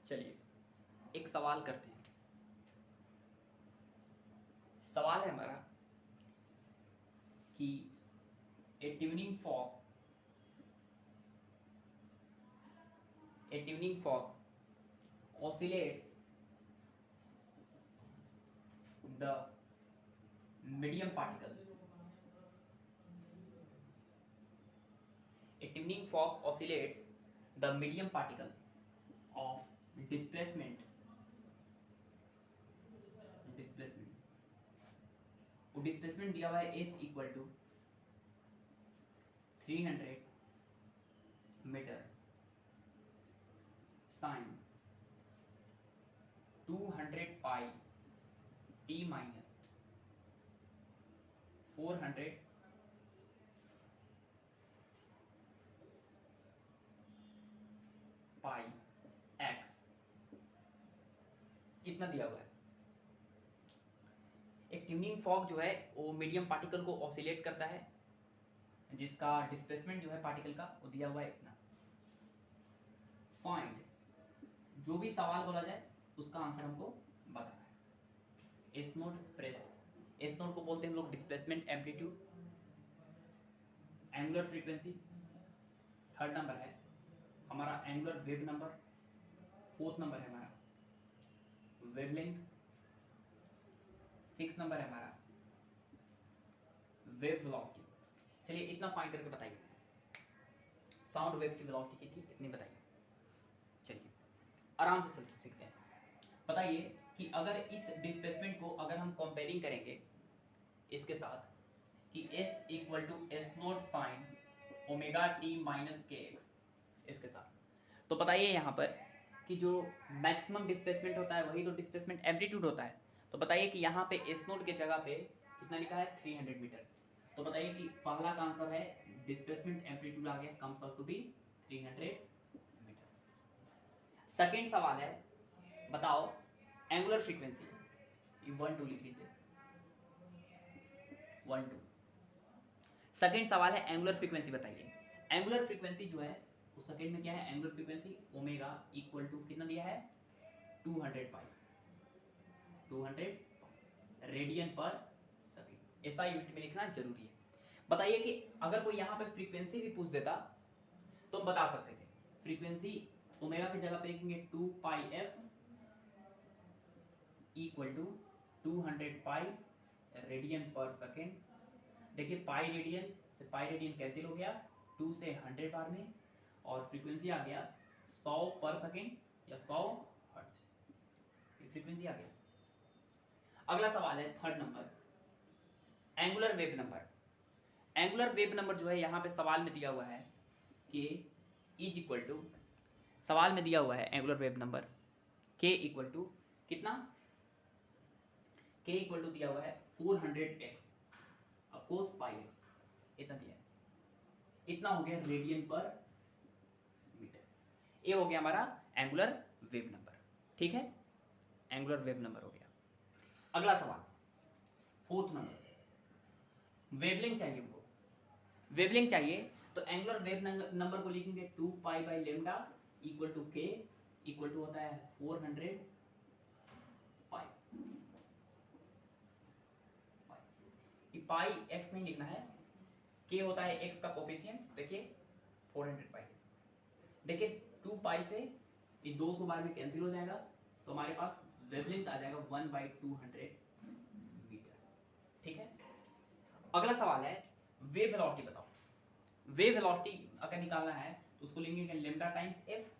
चलिए एक सवाल करते हैं। सवाल है हमारा कि a tuning fork oscillates the medium particle. A tuning fork oscillates the medium particle of displacement वो डिस्प्लेसमेंट दिया हुआ है s equal to 300 metre sine 200 pi t minus 400 pi x इतना दिया हुआ है। एक ट्यूनिंग फॉर्क जो है वो मीडियम पार्टिकल को ऑसिलेट करता है, जिसका डिस्प्लेसमेंट जो है पार्टिकल का वो दिया हुआ है इतना। फाइंड, जो भी सवाल बोला जाए उसका आंसर हमको बताना है। S note press, S note को बोलते हैं हम लोग displacement amplitude. Angular frequency third number है हमारा, angular wave number fourth number है हमारा, वेवलेंथ सिक्स नंबर है हमारा, वेव वेलोसिटी। चलिए इतना फाइंड करके बताइए, साउंड वेव की वेलोसिटी कितनी इतनी बताइए। चलिए आराम से सीखते हैं। बताइए कि अगर इस डिस्प्लेसमेंट को अगर हम कंपेयरिंग करेंगे इसके साथ कि s equal to S naught sine omega T minus K X, इसके साथ, तो बताइए यहाँ पर कि जो मैक्सिमम डिस्प्लेसमेंट होता है वही तो डिस्प्लेसमेंट एम्पलीट्यूड होता है। तो बताइए कि यहाँ पे एस नोट के जगह पे कितना लिखा है 300 मीटर। तो बताइए कि पहला का आंसर है डिस्प्लेसमेंट एम्पलीट्यूड आ गया, comes out to be 300 metre. Second सवाल है, बताओ एंगुलर फ्रीक्वेंसी, 1 2 लिख लीजिए 1 2। सेकेंड सवाल है एंगुलर फ्रीक्वेंसी बताइए। एंगुलर फ्रीक्वेंसी जो है उस सेकेंड में क्या है, angular frequency omega equal to कितना दिया है 200 पाई, 200 रेडियन पर सेकेंड। ऐसा यूनिट में लिखना जरूरी है। बताइए कि अगर कोई यहाँ पे फ्रीक्वेंसी भी पूछ देता तो हम बता सकते थे। फ्रीक्वेंसी ओमेगा की जगह पे लिखेंगे 2 pi f equal to 200 pi radian पर सेकेंड। देखिए पाई रेडियन से पाई रेडियन कैंसिल हो गया 2 से 100 बार में, और फ्रीक्वेंसी आ गया 100 पर सेकेंड या 100 हर्ट्ज, ये फ्रीक्वेंसी आ गया। अगला सवाल है third number, angular wave number. Angular wave number जो है यहाँ पे सवाल में दिया हुआ है कि इज इक्वल टू, सवाल में दिया हुआ है एंगुलर वेव नंबर के इक्वल टू कितना, के इक्वल टू दिया हुआ है 400x अपोज पाई एक्स, इतना दिया है, इतना हो गया रेडियन पर मीटर। ये हो गया हमारा एंगुलर वेव नंबर। ठीक है, एंगुलर वेव नंबर हो गया। अगला सवाल फोर्थ नंबर, वेवलेंथ चाहिए हमको। वेवलेंथ चाहिए तो एंगुलर वेव नंबर को लिखेंगे 2 pi by lambda equal to K equal to होता है 400 पाई। पाई एक्स नहीं लिखना है, के होता है एक्स का कोफिशिएंट। देखिए 400 पाई, देखिए 2 पाई से ये 200 बार में कैंसिल हो जाएगा, तो हमारे पास वेवलेंथ आ जाएगा 1/200 मीटर। ठीक है, अगला सवाल है वेव वेलोसिटी बताओ। वेव वेलोसिटी अगर निकालना है तो उसको लेंगे lambda times F,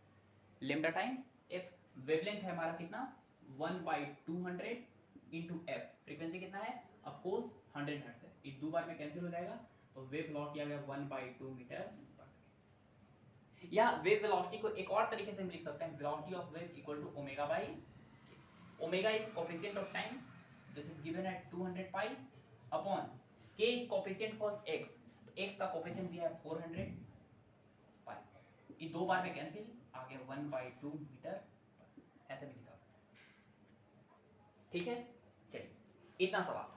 lambda times F. Wavelength है हमारा कितना 1/200 इंटू एफ, फ्रीक्वेंसी कितना है ऑफ कोर्स 100 हर्ट्ज है, ये 2 बार में कैंसिल हो जाएगा, तो वेव वेलोसिटी आ गया 1/2 मीटर पर सेकंड। या वेव वेलोसिटी को एक और तरीके से हम लिख सकते हैं, velocity of wave equal to omega by k. Omega is coefficient of time, this is given at 200 pi upon k is coefficient of x, तो एक्स का कोफिशिएंट दिया है 400 पाई, ये 2 बार में कैंसिल आ गया 1/2 मीटर, ऐसे भी निकाल सकते हैं। ठीक है, चलिए इतना सवाल था।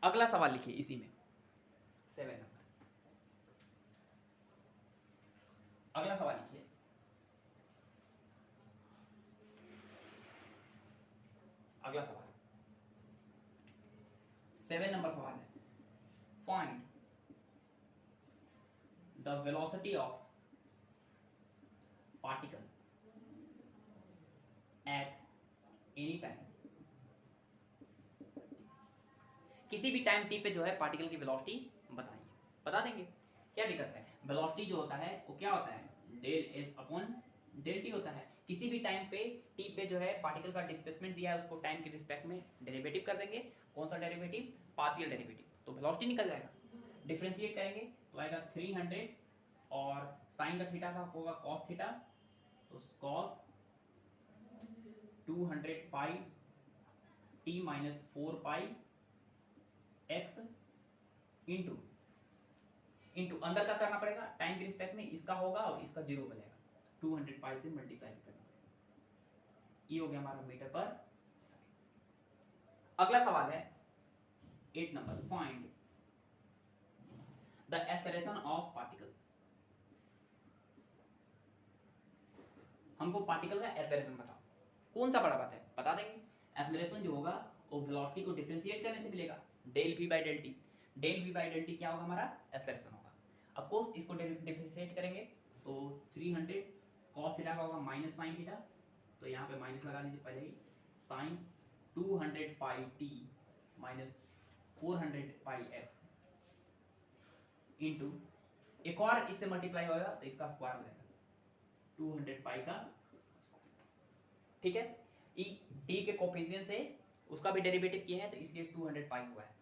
अगला सवाल लिखिए इसी में 7 नंबर। अगला सवाल लिखिए, अगला सवाल 7 नंबर सवाल है, find the velocity of particle at any time. किसी भी टाइम टी पे जो है पार्टिकल की वेलोसिटी बताइए। बता देंगे, क्या दिक्कत है। वेलोसिटी जो होता है वो क्या होता है, del S upon del T होता है। किसी भी टाइम पे टी पे जो है पार्टिकल का डिस्प्लेसमेंट दिया है उसको टाइम के रिस्पेक्ट में डेरिवेटिव कर देंगे। कौन सा डेरिवेटिव, पार्शियल डेरिवेटिव, तो वेलोसिटी निकल जाएगा। डिफरेंशिएट करेंगे तो आएगा 300 और साइन का थीटा का होगा cos थीटा, तो cos 200 पाई t माइनस 4 पाई x इंटू अंदर का करना पड़ेगा टाइम के रिस्पेक्ट में, इसका होगा और इसका जीरो बनेगा, 200 पाई से मल्टीप्लाई करना पड़ेगा। ये हो गया हमारा मीटर पर सेकंड। अगला सवाल है 8 number, find the acceleration of particle. हमको पार्टिकल का एक्सेलरेशन बताओ, कौन सा बड़ा बात है, बता देंगे। एक्सेलरेशन जो होगा वो वेलोसिटी को डिफरेंशिएट करने से मिलेगा, del v by del T. Del v by del T क्या होगा, हमारा एक्सेलरेशन होगा। अब कोर्स इसको डिफरेंशिएट करेंगे तो 300 cos थीटा का होगा माइनस साइन थीटा, तो यहाँ पे माइनस लगा दीजिए पहले ही, sign 200 pi t minus 400 pi x into एक और इससे मल्टीप्लाई होगा तो इसका स्क्वायर हो जाएगा 200 पाई का, ठीक है। ई डी के कोफिशिएंट से उसका भी डेरिवेटिव किए हैं तो इसलिए 200 पाई हुआ है,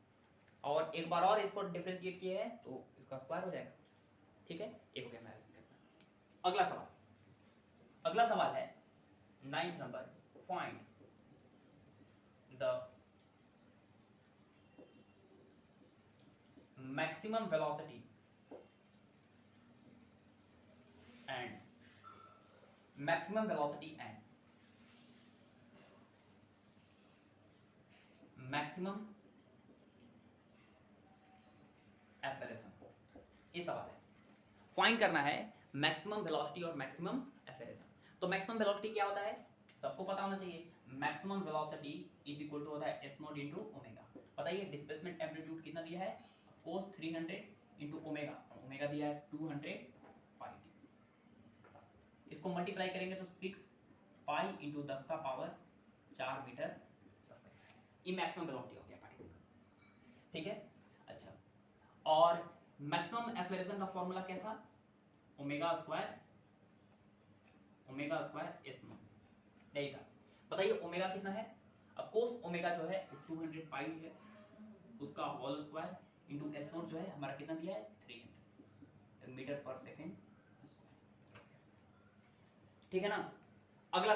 और एक बार और इसको डिफरेंशिएट किए हैं तो इसका स्क्वायर हो जाएगा, ठीक है। एक हो गया मेरा एक्सप्रेशन। अगला सवाल है 9th नंबर, find the maximum velocity and maximum velocity acceleration। ये सवाल है, फाइंड करना है मैक्सिमम वेलोसिटी और मैक्सिमम एक्सेलरेशन। तो मैक्सिमम वेलोसिटी क्या होता है, सबको पता होना चाहिए। Maximum velocity is equal to होता है s नॉट इंटू ओमेगा। बताइए डिस्प्लेसमेंट एम्पलीट्यूड कितना दिया है, cos 300 इंटू ओमेगा, ओमेगा दिया है 200 पाई टी। इसको मल्टीप्लाई करेंगे तो 6 पाई इंटू 10 का पावर 4 मीटर पर सेकंड। ये मैक्सिमम वेलोसिटी हो गया पार्टिकल का, ठीक है। अच्छा, और मैक्सिमम एक्सेलरेशन का फॉर्मूला क्या था, ओमेगा स्क्वायर एस नॉट, यही था। बताइए ओमेगा कितना है, अब कोस ओमेगा जो है 200 पाई है, उसका whole square into S naught जो है हमारा कितना दिया है 300 मीटर पर सेकंड, ठीक है ना। अगला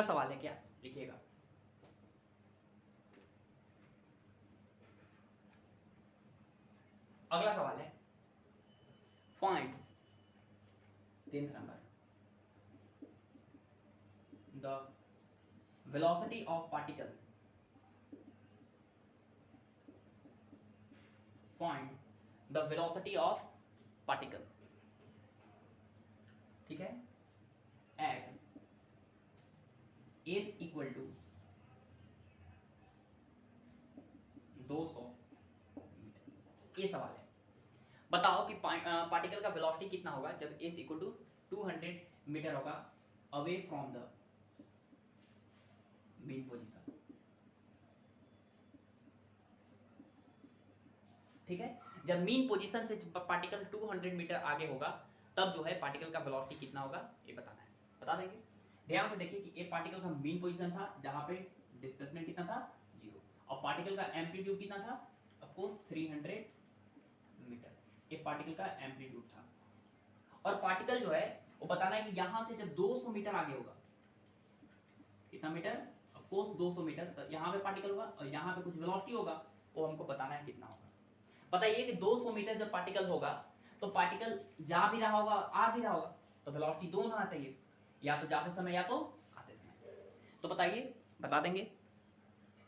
सवाल है क्या, लिखिएगा। अगला सवाल है फाइंड 10th नंबर the velocity of particle, find the velocity of particle, ठीक है, at S equal to 200 metre. ये सवाल है, बताओ कि पार्टिकल का वेलोसिटी कितना होगा जब एस इक्वल टू 200 मीटर होगा away from the main position, ठीक है। जब मीन पोजीशन से पार्टिकल 200 मीटर आगे होगा तब जो है पार्टिकल का वेलोसिटी कितना होगा ये बताना है, बता देंगे। ध्यान से देखिए कि एक पार्टिकल का मीन पोजीशन था जहां पे डिस्प्लेसमेंट कितना था 0, और पार्टिकल का एम्पलीट्यूड कितना था, ऑफ कोर्स 300 मीटर, एक पार्टिकल का एम्पलीट्यूड था। और पार्टिकल जो है वो बताना है कि यहां से जब 200 मीटर आगे होगा, कितना मीटर, ऑफ कोर्स 200 मीटर, तो यहां पे पार्टिकल होगा और यहां पे कुछ वेलोसिटी होगा, वो हमको बताना है कितना होगा। बताइए कि 200 मीटर जब पार्टिकल होगा तो पार्टिकल जा भी रहा होगा आ भी रहा होगा, तो वेलोसिटी दोनों होना चाहिए, या तो जाते समय या तो आते समय। तो बताइए, बता देंगे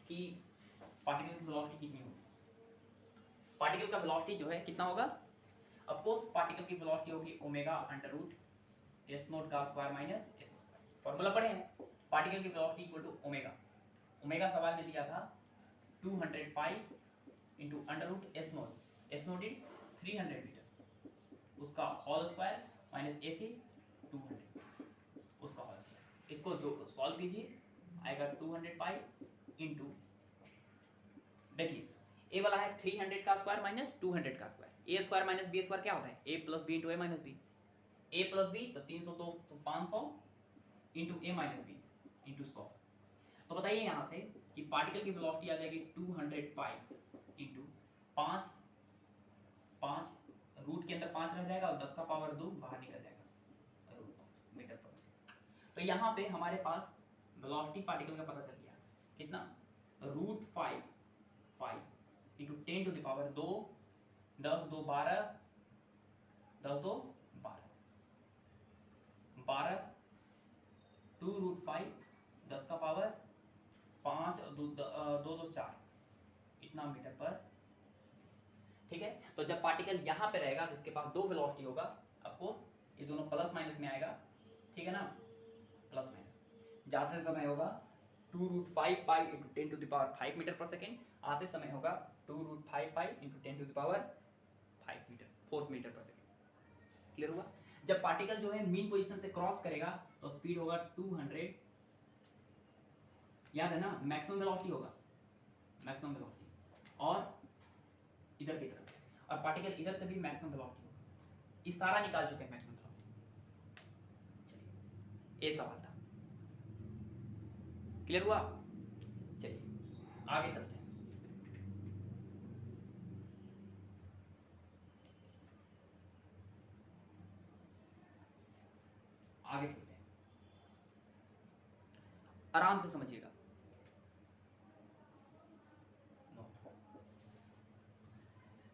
कि पार्टिकल की वेलोसिटी कितनी होगी। पार्टिकल का वेलोसिटी जो है कितना होगा, ऑफ कोर्स पार्टिकल की वेलोसिटी होगी omega under root s naught का square minus s square. Formula पढ़े हैं, पार्टिकल की velocity equal to omega. Omega सवाल में दिया था 200 pi into under root s naught. S naught is 300 metre, उसका whole square minus s is 200, उसका होल स्क्वायर। इसको जो सॉल्व कीजिए आएगा 200 पाई इंटू, देखिए ए वाला है 300 का स्क्वायर माइनस 200 का स्क्वायर। ए स्क्वायर माइनस बी स्क्वायर क्या होता है? ए प्लस बी इंटू ए माइनस बी। ए प्लस बी तो 302 तो 500 इंटू ए माइनस बी इंटू 100। तो बताइए यहाँ से कि पार्टिकल की वेलोसिटी आ जाएगी 200 पाई इंटू 5, 5 रूट के अंदर 5 रह जाएगा और 10 का पावर 2 बाहर निकल जाएगा रूट मीटर पर सेकंड। तो यहाँ पे हमारे पास वेलोसिटी पार्टिकल का पता चल गया कितना, √5 pi into 10 to the power 2, 10 2 12, 10 2 12, 12 2√5, 10 का पावर 5 2 2 4, इतना मीटर पर। ठीक है, तो जब पार्टिकल यहाँ पे रहेगा तो इसके पास दो वेलोसिटी होगा, ऑफ कोर्स ये दोनों प्लस माइनस में आएगा, ठीक है ना, प्लस माइनस। जाते समय होगा 2√5 pi into 10 to the power 5 metre per second, आते समय होगा 2√5 pi into 10 to the power 5 metre 4 metre per second. Clear हुआ? जब पार्टिकल जो है मीन पोजीशन से क्रॉस करेगा तो स्पीड होगा 200, याद है ना, मैक्सिमम वेलोसिटी होगा, मैक्सिमम वेलोसिटी, और इधर की तरफ, और पार्टिकल इधर से भी मैक्सिमम वेलोसिटी होगा। इस सारा निकाल चुके हैं मैक्सिमम वेलोसिटी। चलिए ये सवाल था, क्लियर हुआ? चलिए आगे चलते हैं। आगे चलते हैं, आराम से समझिएगा।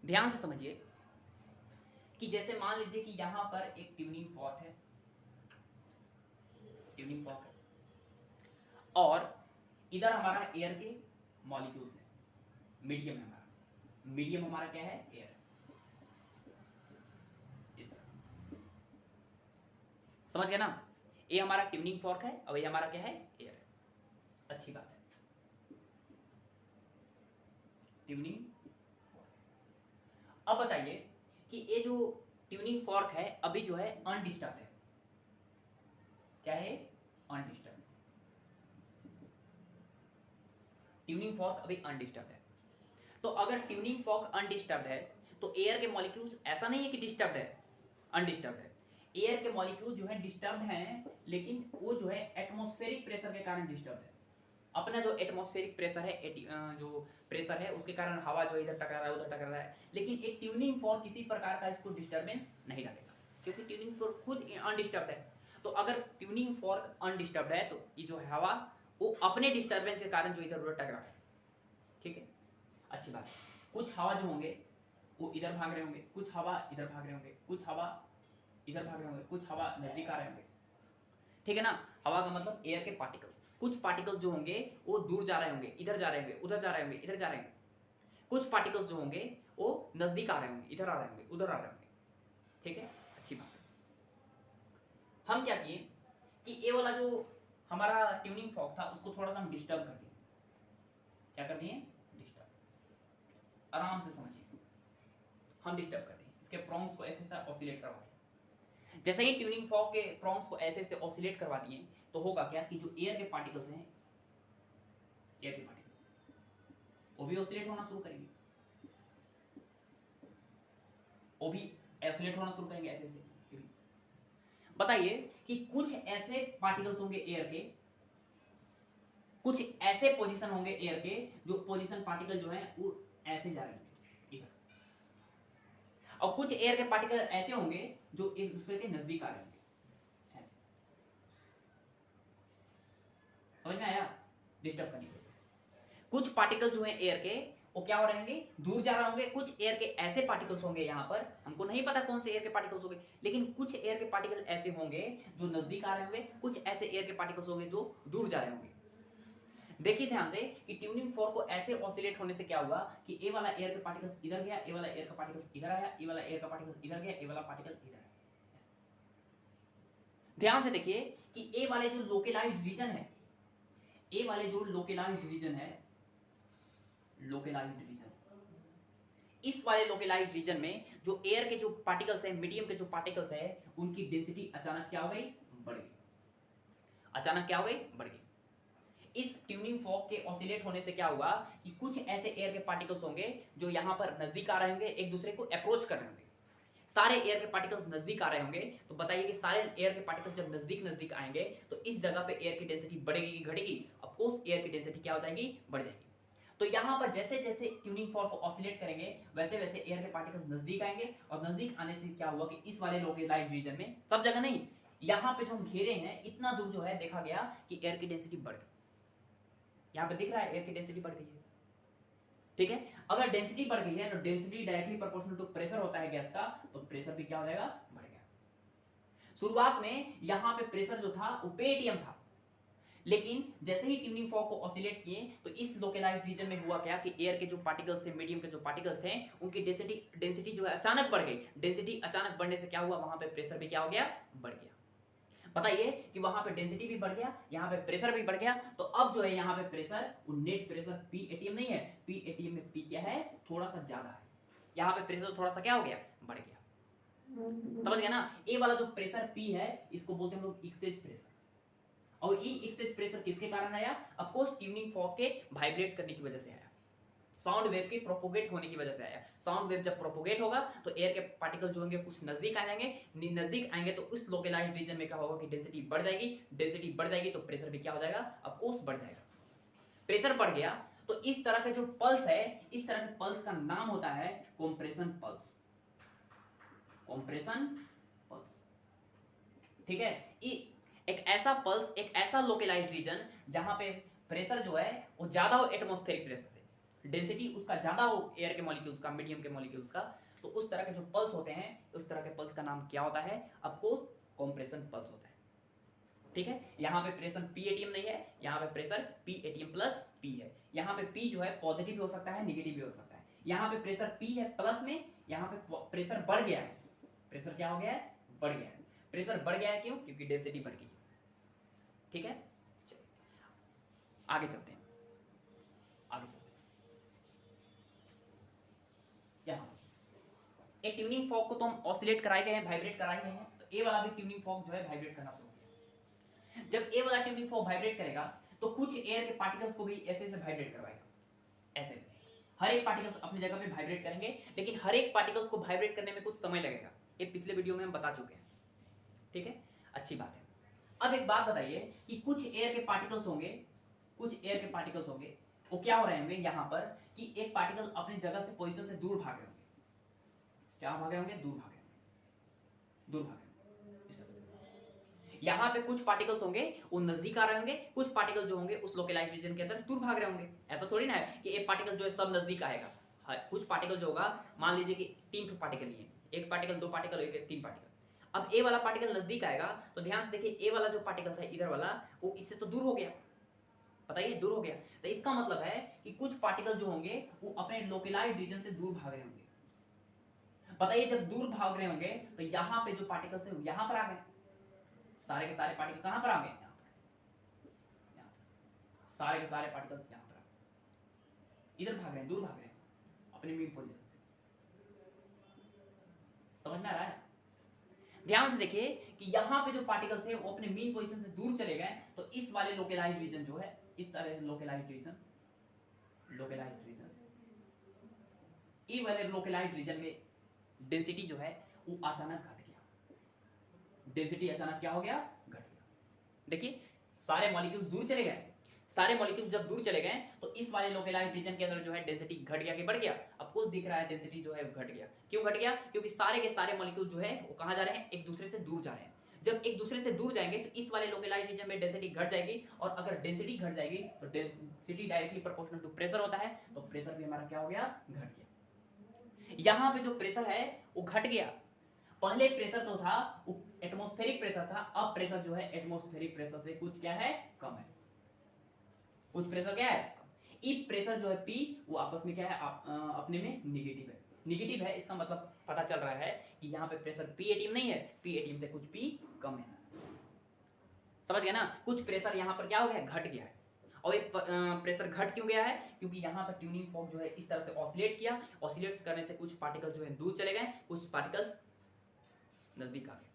ध्यान से समझिए कि जैसे मान लीजिए कि यहां पर एक ट्यूनिंग फॉर्क है, ट्यूनिंग फॉर्क है, और इधर हमारा एयर के मॉलिक्यूल्स है, मीडियम है हमारा, मीडियम हमारा क्या है? एयर। समझ गए ना? ये हमारा ट्यूनिंग फॉर्क है और ये हमारा क्या है? एयर है। अच्छी बात है, ट्यूनिंग। अब बताइए कि ये जो ट्यूनिंग फॉर्क है अभी जो है अनडिस्टर्ब है, क्या है? अनडिस्टर्ब। ट्यूनिंग फॉर्क अभी अनडिस्टर्ब है। तो अगर ट्यूनिंग फॉर्क अनडिस्टर्ब है तो एयर के मॉलिक्यूल्स ऐसा नहीं है कि डिस्टर्ब है, अनडिस्टर्ब है। एयर के मॉलिक्यूल जो है डिस्टर्ब हैं, लेकिन वो जो है एटमॉस्फेरिक प्रेशर के कारण डिस्टर्ब है। अपना जो एटमॉस्फेरिक प्रेशर है, जो प्रेशर है उसके कारण हवा जो इधर टकरा रहा है उधर टकरा रहा है, लेकिन एक ट्यूनिंग फॉर्क किसी प्रकार का इसको डिस्टर्बेंस नहीं लगेगा, क्योंकि ट्यूनिंग फॉर्क खुद अनडिस्टर्ब है। तो अगर ट्यूनिंग फॉर्क अनडिस्टर्ब है तो ये जो है हवा वो अपने डिस्टर्बेंस के कारण जो इधर उधर टकरा है, ठीक है, अच्छी बात है। कुछ हवा जो होंगे वो इधर भाग रहे होंगे, कुछ हवा इधर भाग रहे होंगे, कुछ हवा इधर भाग रहे होंगे, कुछ हवा नजदीक आ रहे होंगे, ठीक है ना। हवा का मतलब एयर के पार्टिकल्स, कुछ पार्टिकल्स जो होंगे वो दूर जा रहे होंगे, इधर जा रहे होंगे, उधर जा रहे होंगे, इधर जा रहे होंगे। कुछ पार्टिकल्स जो होंगे वो नजदीक आ रहे होंगे, इधर आ रहे होंगे, उधर आ रहे होंगे, ठीक है, अच्छी बात है। हम क्या किए कि ये वाला जो हमारा ट्यूनिंग फॉर्क था उसको थोड़ा सा हम डिस्टर्ब कर दिए। क्या कर दिए? डिस्टर्ब। आराम से समझिए, हम डिस्टर्ब कर दिए, इसके प्रोंग्स को ऐसे ऐसे ऑसिलेट करवा दिए। जैसे ही ट्यूनिंग फॉर्क के प्रोंग्स को ऐसे ऐसे ऑसिलेट करवा दिए तो होगा क्या कि जो एयर के पार्टिकल्स हैं, एयर के पार्टिकल वो भी ऑसिलेट होना शुरू करेंगे, वो भी ऑसिलेट होना शुरू करेंगे ऐसे ऐसे। बताइए कि कुछ ऐसे पार्टिकल्स होंगे एयर के, कुछ ऐसे पोजीशन होंगे एयर के जो पोजीशन पार्टिकल जो है वो ऐसे जा रहे होंगे इधर, और कुछ एयर के पार्टिकल ऐसे होंगे जो एक दूसरे के नजदीक आ रहे होंगे। समझ में आया? डिस्टर्ब करने की वजह से कुछ पार्टिकल जो है एयर के वो क्या हो रहे होंगे? दूर जा रहे होंगे। कुछ एयर के ऐसे पार्टिकल्स होंगे, यहाँ पर हमको नहीं पता कौन से एयर के पार्टिकल्स होंगे, लेकिन कुछ एयर के पार्टिकल ऐसे होंगे जो नजदीक आ रहे होंगे, कुछ ऐसे एयर के पार्टिकल्स होंगे जो दूर जा रहे होंगे। देखिए ध्यान से कि ट्यूनिंग फॉर्क को ऐसे ऑसिलेट होने से क्या हुआ कि ए वाला एयर के पार्टिकल्स इधर गया, ए वाला एयर का पार्टिकल्स इधर आया, ए वाला एयर का पार्टिकल इधर गया, ए वाला पार्टिकल इधर आया। ध्यान से देखिए कि ए वाले जो लोकलाइज्ड रीजन है, ए वाले जो लोकलाइज्ड रीजन है, लोकलाइज्ड रीजन, इस वाले लोकलाइज्ड रीजन में जो एयर के जो पार्टिकल्स है, मीडियम के जो पार्टिकल्स है, उनकी डेंसिटी अचानक क्या हो गई, बढ़ गई। अचानक क्या हो गई, बढ़ गई। इस ट्यूनिंग फॉर्क के ऑसिलेट होने से क्या हुआ कि कुछ ऐसे एयर के पार्टिकल्स होंगे जो यहां पर नजदीक आ रहे होंगे, एक दूसरे को अप्रोच कर रहे होंगे। सारे एयर के पार्टिकल्स नजदीक आ रहे होंगे, तो बताइए कि सारे एयर के पार्टिकल्स जब नजदीक नजदीक आएंगे तो इस जगह पे एयर की डेंसिटी बढ़ेगी कि घटेगी? ऑफ कोर्स एयर की डेंसिटी क्या हो जाएगी, बढ़ जाएगी। तो यहां पर जैसे जैसे ट्यूनिंग फॉर्क को ऑसिलेट करेंगे वैसे वैसे एयर के पार्टिकल्स नजदीक आएंगे, और नजदीक आने से क्या हुआ कि इस वाले लोकलाइज्ड रीजन में, सब जगह नहीं, यहां पे जो हम घेरे हैं इतना दूर जो है देखा गया कि एयर की डेंसिटी बढ़ गई। यहां पे दिख रहा है एयर की डेंसिटी बढ़ गई है, ठीक है। अगर डेंसिटी बढ़ गई है तो density directly proportional to pressure होता है गैस का, तो प्रेशर भी क्या हो जाएगा, बढ़ गया। शुरुआत में यहां पे प्रेशर जो था वो पेटीएम था, लेकिन जैसे ही ट्यूनिंग फॉर्क को ऑसिलेट किए तो इस लोकलाइज्ड रीजन में हुआ क्या कि एयर के जो पार्टिकल्स थे, मीडियम के जो पार्टिकल्स थे, उनकी डेंसिटी जो है अचानक बढ़ गई। डेंसिटी अचानक बढ़ने से क्या हुआ, वहां पे प्रेशर भी क्या हो गया, बढ़ गया। बताइए कि वहां पे डेंसिटी भी बढ़ गया, यहाँ पे प्रेशर भी बढ़ गया, तो अब जो है यहाँ पे प्रेशर, वो नेट प्रेशर पी एटीएम नहीं है, पी एटीएम में पी क्या है, थोड़ा सा ज्यादा है। यहाँ पे प्रेशर थोड़ा सा क्या हो गया, बढ़ गया। समझ गया ना? ए वाला जो प्रेशर पी है इसको बोलते हैं हम लोग एक्सेज प्रेशर। और ये एक्सेज प्रेशर किसके कारण आया? ऑफ कोर्स ट्यूनिंग फॉर्क के वाइब्रेट करने की वजह से आया, साउंड वेव के प्रोपोगेट होने की वजह से आया। साउंड वेव जब प्रोपोगेट होगा तो एयर के पार्टिकल जो होंगे कुछ नजदीक आ जाएंगे, नजदीक आएंगे तो उस लोकलाइज्ड रीजन में क्या होगा कि डेंसिटी बढ़ जाएगी। डेंसिटी बढ़ जाएगी तो प्रेशर भी क्या हो जाएगा, ऑफ कोर्स बढ़ जाएगा। प्रेशर बढ़ गया तो इस तरह के जो पल्स है, इस तरह के पल्स का नाम होता है कंप्रेशन पल्स। कंप्रेशन पल्स, ठीक है। एक ऐसा पल्स, एक ऐसा लोकलाइज्ड रीजन जहां पे प्रेशर जो है वो ज्यादा हो एटमॉस्फेरिक प्रेशर से, डेंसिटी उसका ज्यादा हो एयर के मॉलिक्यूल्स का, मीडियम के मॉलिक्यूल्स का, तो उस तरह के जो पल्स होते हैं, उस तरह के पल्स का नाम क्या होता है? ऑफ कोर्स कंप्रेशन पल्स होता है, ठीक है। यहाँ पे प्रेशर पी एटीएम नहीं है, यहाँ पे pressure P ATM plus P है। यहाँ पे पी जो है पॉजिटिव भी हो सकता है, नेगेटिव भी हो सकता है। यहाँ पे प्रेशर पी है प्लस में, यहाँ पे प्रेशर बढ़ गया है। प्रेशर क्या हो गया है, बढ़ गया है। प्रेशर बढ़ गया है क्यों? क्योंकि डेंसिटी बढ़ गई, ठीक है। चलिए आगे चलते हैं, आगे चलते हैं। यहाँ एक ट्यूनिंग फॉर्क को तो हम ऑसिलेट कराए गए हैं, वाइब्रेट कराए गए हैं, तो ए वाला भी ट्यूनिंग फॉर्क जो है वाइब्रेट करना शुरू किया। जब ए वाला ट्यूनिंग फॉर्क वाइब्रेट करेगा तो कुछ एयर के पार्टिकल्स को भी ऐसे ऐसे वाइब्रेट करवाएगा, ऐसे। हर एक पार्टिकल्स अपनी जगह पे वाइब्रेट करेंगे, लेकिन हर एक पार्टिकल्स को वाइब्रेट करने में कुछ समय लगेगा। ये पिछले वीडियो में हम बता चुके हैं, ठीक है, अच्छी बात है। अब एक बात बताइए कि कुछ एयर के पार्टिकल्स होंगे, कुछ एयर के पार्टिकल्स होंगे, वो क्या हो रहे होंगे यहाँ पर कि एक पार्टिकल अपनी जगह से पोजीशन से दूर भाग रहे होंगे। क्या भाग रहे होंगे? दूर भाग रहे होंगे, दूर भाग रहे होंगे। यहाँ पे कुछ पार्टिकल्स होंगे वो नजदीक आ रहे होंगे, कुछ पार्टिकल जो होंगे उस लोकलाइज्ड रीजन के अंदर दूर भाग रहे होंगे। ऐसा थोड़ी ना है कि एक पार्टिकल जो है सब नजदीक आएगा। कुछ पार्टिकल जो होगा, मान लीजिए कि 3 पार्टिकल ही है, एक पार्टिकल, 2 पार्टिकल, एक 3 पार्टिकल। अब ए वाला पार्टिकल नजदीक आएगा तो ध्यान से देखिए, ए वाला जो पार्टिकल है इधर वाला, वो इससे तो दूर हो गया, बताइए, दूर हो गया। तो इसका मतलब है कि कुछ पार्टिकल जो होंगे वो अपने लोकलाइज्ड रीजन से दूर भाग रहे होंगे। बताइए, जब दूर भाग रहे होंगे तो यहाँ पे जो पार्टिकल्स है यहाँ पर आ गए, सारे के सारे पार्टिकल कहां पर आ गए? यहाँ पर। सारे के सारे पार्टिकल्स यहाँ पर आ गए, इधर भाग रहे हैं, दूर भाग रहे हैं अपनी मीन पोजीशन से। समझ में आ रहा है? ध्यान से देखिए कि यहाँ पे जो पार्टिकल्स है वो अपने मीन पोजीशन से दूर चले गए, तो इस वाले लोकलाइज्ड रीजन जो है, इस तरह लोकलाइज्ड रीजन, लोकलाइज्ड रीजन, ये वाले लोकलाइज्ड रीजन में डेंसिटी जो है वो अचानक घट गया। डेंसिटी अचानक क्या हो गया? घट गया। देखिए, सारे मॉलिक्यूल्स दूर चले गए, सारे मॉलिक्यूल्स जब दूर चले गए तो इस वाले लोकलाइज्ड रीजन के अंदर जो है डेंसिटी घट गया कि बढ़ गया? अब कुछ दिख रहा है डेंसिटी जो है घट गया। क्यों घट गया? क्योंकि सारे के सारे मॉलिक्यूल जो है वो कहां जा रहे हैं? एक दूसरे से दूर जा रहे हैं। जब एक दूसरे से दूर जाएंगे तो इस वाले लोकलाइज्ड रीजन में डेंसिटी घट जाएगी, और अगर डेंसिटी घट जाएगी तो density directly proportional to pressure होता है, तो प्रेशर भी हमारा क्या हो गया? घट गया। यहां पे जो प्रेशर है वो घट गया। पहले प्रेशर तो था वो एटमॉस्फेरिक प्रेशर था, अब प्रेशर जो है एटमॉस्फेरिक प्रेशर से कुछ क्या है? कम है। कुछ प्रेशर क्या है? ई प्रेशर जो है पी, वो आपस में क्या है? अपने में नेगेटिव है। नेगेटिव है इसका मतलब पता चल रहा है कि यहाँ पे प्रेशर पी एटीएम नहीं है, पी एटीएम से कुछ पी कम है। समझ गए ना? कुछ प्रेशर यहाँ पर क्या हो गया? घट गया है। और ये प्रेशर घट क्यों गया है? क्योंकि यहाँ पर ट्यूनिंग फॉर्क जो है इस तरह से ऑसिलेट किया, ऑसिलेट करने से कुछ पार्टिकल जो है दूर चले गए, कुछ पार्टिकल नजदीक आ गए,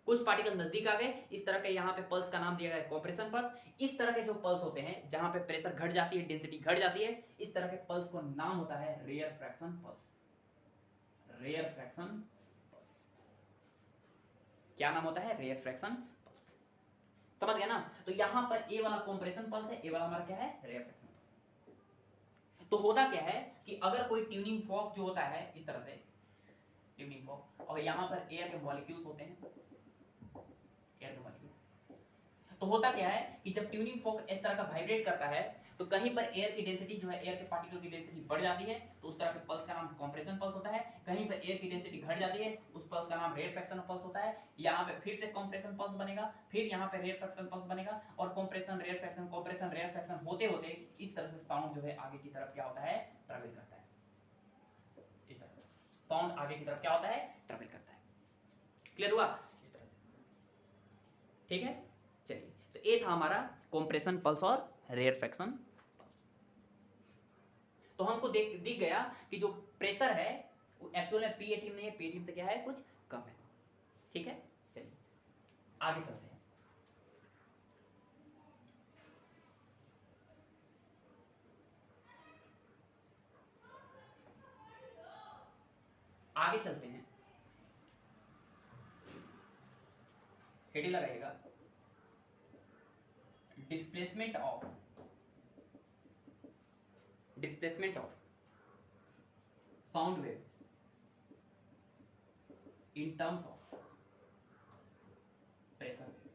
कुछ पार्टिकल नजदीक आ गए। इस तरह के यहाँ पे पल्स का नाम दिया गया है कॉम्प्रेशन पल्स। इस तरह के जो पल्स होते हैं जहां पे प्रेशर घट जाती है, डेंसिटी घट जाती है, इस तरह के पल्स को नाम होता है rare fraction pulse. Rare fraction, क्या नाम होता है? Rare fraction pulse. समझ गया ना? तो यहां पर ए वाला कॉम्प्रेशन पल्स है, ए वाला हमारा क्या है? Rare fraction. तो होता क्या है कि अगर कोई ट्यूनिंग फॉर्क जो होता है इस तरह से ट्यूनिंग फॉर्क, और यहां पर एयर के मॉलिक्यूल्स होते हैं, एयर के मॉलिक्यूल, तो होता क्या है कि जब ट्यूनिंग फॉर्क इस तरह का वाइब्रेट करता है तो कहीं पर एयर की डेंसिटी जो है, एयर के पार्टिकल की डेंसिटी बढ़ जाती है, तो उस तरह के पल्स का नाम कॉम्प्रेशन पल्स होता है। कहीं पर एयर की डेंसिटी घट जाती है, उस पल्स का नाम रेयर फ्रैक्शन पल्स होता है। यहाँ पे फिर से कॉम्प्रेशन पल्स बनेगा, फिर यहाँ पे रेयर फ्रैक्शन पल्स बनेगा, और compression rare fraction, compression rare fraction होते होते इस तरह से साउंड जो है आगे की तरफ क्या होता है? ट्रैवल करता है। इस तरह से साउंड आगे की तरफ क्या होता है? ट्रैवल करता है। क्लियर हुआ? इस तरह से, ठीक है। चलिए, तो ये था हमारा कॉम्प्रेशन पल्स और रेयर फ्रैक्शन पल्स। तो हमको दिख गया कि जो प्रेशर है वो एक्चुअल में पी एटीएम नहीं है, पी एटीएम से क्या है? कुछ कम है। ठीक है, चलिए आगे चलते हैं। आगे चलते हैं, हेडिंग लगाइएगा, displacement of sound wave in terms of pressure wave.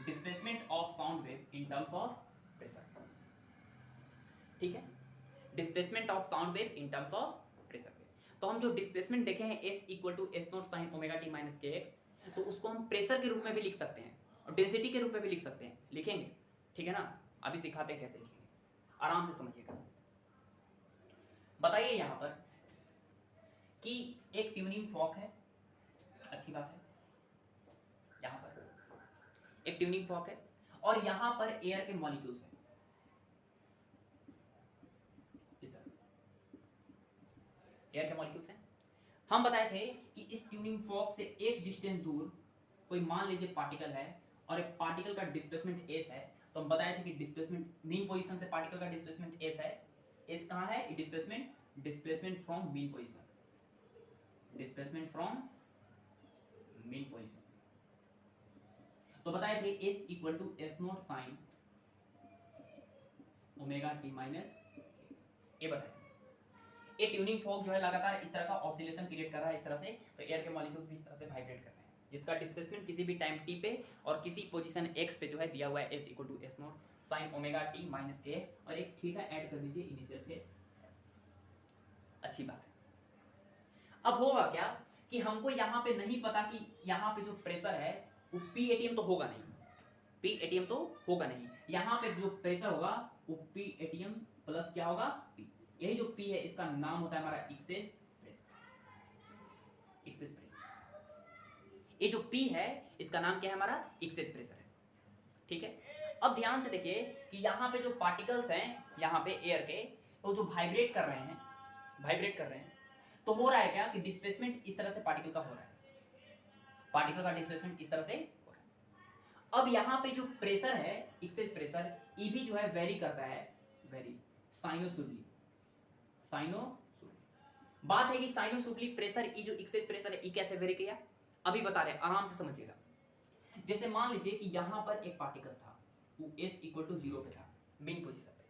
Displacement of sound wave in terms of pressure. ठीक है, displacement of sound wave in terms of pressure wave. तो हम जो डिस्प्लेसमेंट देखे हैं S equal to S naught sine omega T minus K X, तो उसको हम प्रेशर के रूप में भी लिख सकते हैं और डेंसिटी के रूप में भी लिख सकते हैं, लिखेंगे। ठीक है ना? अभी सिखाते हैं कैसे लिखेंगे, आराम से समझिएगा। बताइए यहां पर कि एक ट्यूनिंग फॉर्क है, अच्छी बात है, यहां पर एक ट्यूनिंग फॉर्क है और यहां पर एयर के मॉलिक्यूल्स हैं, एयर के मॉलिक्यूल्स हैं। हम बताए थे कि इस ट्यूनिंग फॉर्क से एक डिस्टेंस दूर कोई मान लीजिए पार्टिकल है और एक पार्टिकल का डिस्प्लेसमेंट एस है। तो हम बताए थे कि डिस्प्लेसमेंट मीन पोजीशन से पार्टिकल का डिस्प्लेसमेंट एस है। एस कहां है? Displacement from mean position, displacement from mean position. तो बताए थे S equal to S naught sine omega T minus, ये बताए थे। ये ट्यूनिंग फॉर्क जो है लगातार इस तरह का ऑसिलेशन क्रिएट कर रहा है इस तरह से, तो एयर के मॉलिक्यूल्स भी इस तरह से वाइब्रेट कर रहे हैं, जिसका डिस्प्लेसमेंट किसी भी टाइम टी पे और किसी पोजीशन एक्स पे जो है दिया हुआ है S equal to S naught sine omega T minus K X, और एक थीटा ऐड कर दीजिए इनिशियल फेज। अच्छी बात है। अब होगा क्या कि हमको यहाँ पे नहीं पता कि यहाँ पे जो प्रेशर है वो पी एटीएम तो होगा नहीं, पी एटीएम तो होगा नहीं। यहाँ पे जो प्रेशर होगा वो पी एटीएम प्लस क्या होगा? पी। यही जो पी है इसका नाम होता है हमारा एक्सेस प्रेशर। एक्सेस प्रेशर, ये जो पी है इसका नाम क्या है? हमारा एक्सेस प्रेशर है। ठीक है, अब ध्यान से देखिए कि यहाँ पे जो पार्टिकल्स हैं यहाँ पे एयर के, वो जो वाइब्रेट कर रहे हैं, तो हो रहा है क्या कि डिस्प्लेसमेंट इस तरह से पार्टिकल का हो रहा है, पार्टिकल का डिस्प्लेसमेंट इस तरह से हो रहा है। अब यहाँ पे जो प्रेशर है एक्सेस प्रेशर, ये भी जो है वेरी करता है, वेरी साइनोसुडली। बात है कि साइनोसुडली प्रेशर, ये जो एक्सेस प्रेशर है ये कैसे वेरी किया, अभी बता रहे हैं, आराम से समझिएगा। जैसे मान लीजिए कि यहाँ पर एक पार्टिकल था, वो s इक्वल टू 0 पे था, मीन पोजीशन पे,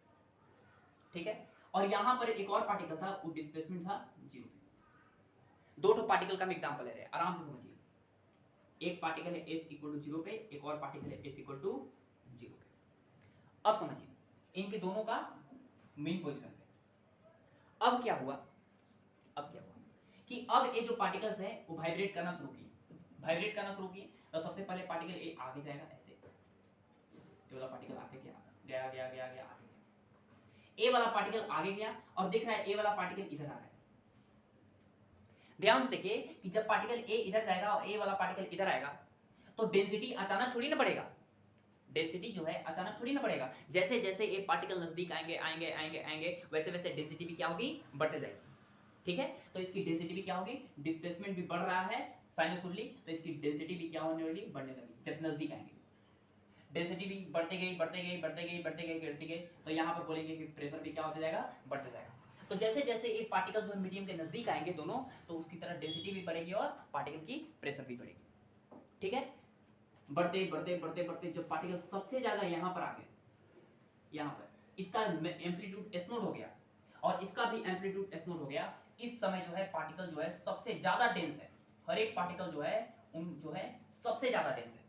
ठीक है, और यहाँ पर एक और पार्टिकल था, वो डिस्प्लेसमेंट था 0 पे। दो तो पार्टिकल का हम एग्जांपल ले रहे हैं, आराम से समझिए। एक पार्टिकल है s इक्वल टू 0 पे, एक और पार्टिकल है s इक्वल टू 0 पे। अब समझिए इनके दोनों का मीन पोजीशन पे। अब क्या हुआ कि अब ये जो पार्टिकल्स है वो वाइब्रेट करना शुरू किए, तो सबसे पहले पार्टिकल ए आगे जाएगा, ऐसे ये वाला पार्टिकल आगे गया, ए वाला पार्टिकल आगे गया और देख रहा है ए वाला पार्टिकल इधर आ रहा है। ध्यान से देखिए कि जब पार्टिकल ए इधर जाएगा और ए वाला पार्टिकल इधर आएगा तो डेंसिटी अचानक थोड़ी ना बढ़ेगा, डेंसिटी जो है अचानक थोड़ी ना बढ़ेगा, जैसे जैसे ये पार्टिकल नजदीक आएंगे आएंगे आएंगे आएंगे वैसे वैसे डेंसिटी भी क्या होगी, बढ़ते जाएगी। ठीक है, तो इसकी डेंसिटी भी क्या होगी, डिस्प्लेसमेंट भी बढ़ रहा है साइनसोइडली, तो इसकी डेंसिटी भी क्या होने वाली, बढ़ने लगी जब नजदीक आएंगे। डेंसिटी भी बढ़ते गई बढ़ते गई बढ़ते गई बढ़ते गई बढ़ती गई, तो यहाँ पर बोलेंगे कि प्रेशर भी क्या होता जाएगा, बढ़ते जाएगा। तो जैसे जैसे ये पार्टिकल जो मीडियम के नजदीक आएंगे दोनों, तो उसकी तरह डेंसिटी भी बढ़ेगी और पार्टिकल की प्रेशर भी बढ़ेगी। ठीक है, बढ़ते बढ़ते बढ़ते बढ़ते जब पार्टिकल सबसे ज्यादा यहाँ पर आ गए, यहाँ पर इसका एम्पलीट्यूड एस नोट हो गया और इसका भी एम्पलीट्यूड एस नोट हो गया, इस समय जो है पार्टिकल जो है सबसे ज्यादा डेंस है, हर एक पार्टिकल जो है उन जो है सबसे ज्यादा डेंस है,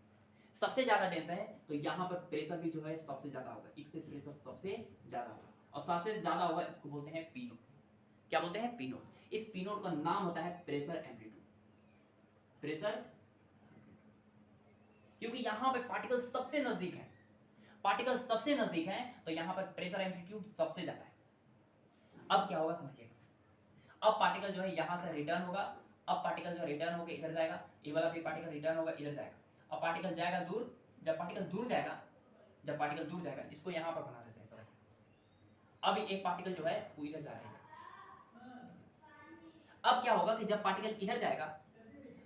सबसे ज्यादा डेंस है, तो यहाँ पर प्रेशर भी जो है सबसे ज्यादा होगा, एक्सेस प्रेशर सबसे ज्यादा होगा और सबसे ज्यादा होगा, इसको बोलते हैं पी नोट। क्या बोलते हैं, पी नोट। इस पी नोट का नाम होता है प्रेशर एम्पलीट्यूड, प्रेशर, क्योंकि यहाँ पे पार्टिकल सबसे नजदीक है, पार्टिकल सबसे नजदीक है, तो यहाँ पर प्रेशर एम्पलीट्यूड सबसे ज्यादा है। अब क्या होगा समझिएगा, अब पार्टिकल जो है यहाँ से रिटर्न होगा, अब पार्टिकल जो रिटर्न होकर इधर जाएगा, ये वाला भी पार्टिकल रिटर्न होगा इधर जाएगा, अब पार्टिकल जाएगा दूर, जब पार्टिकल दूर जाएगा, जब पार्टिकल दूर जाएगा, इसको यहाँ पर बना देते हैं सर, अब एक पार्टिकल जो है वो इधर जा रहा है, अब क्या होगा कि जब पार्टिकल इधर जाएगा,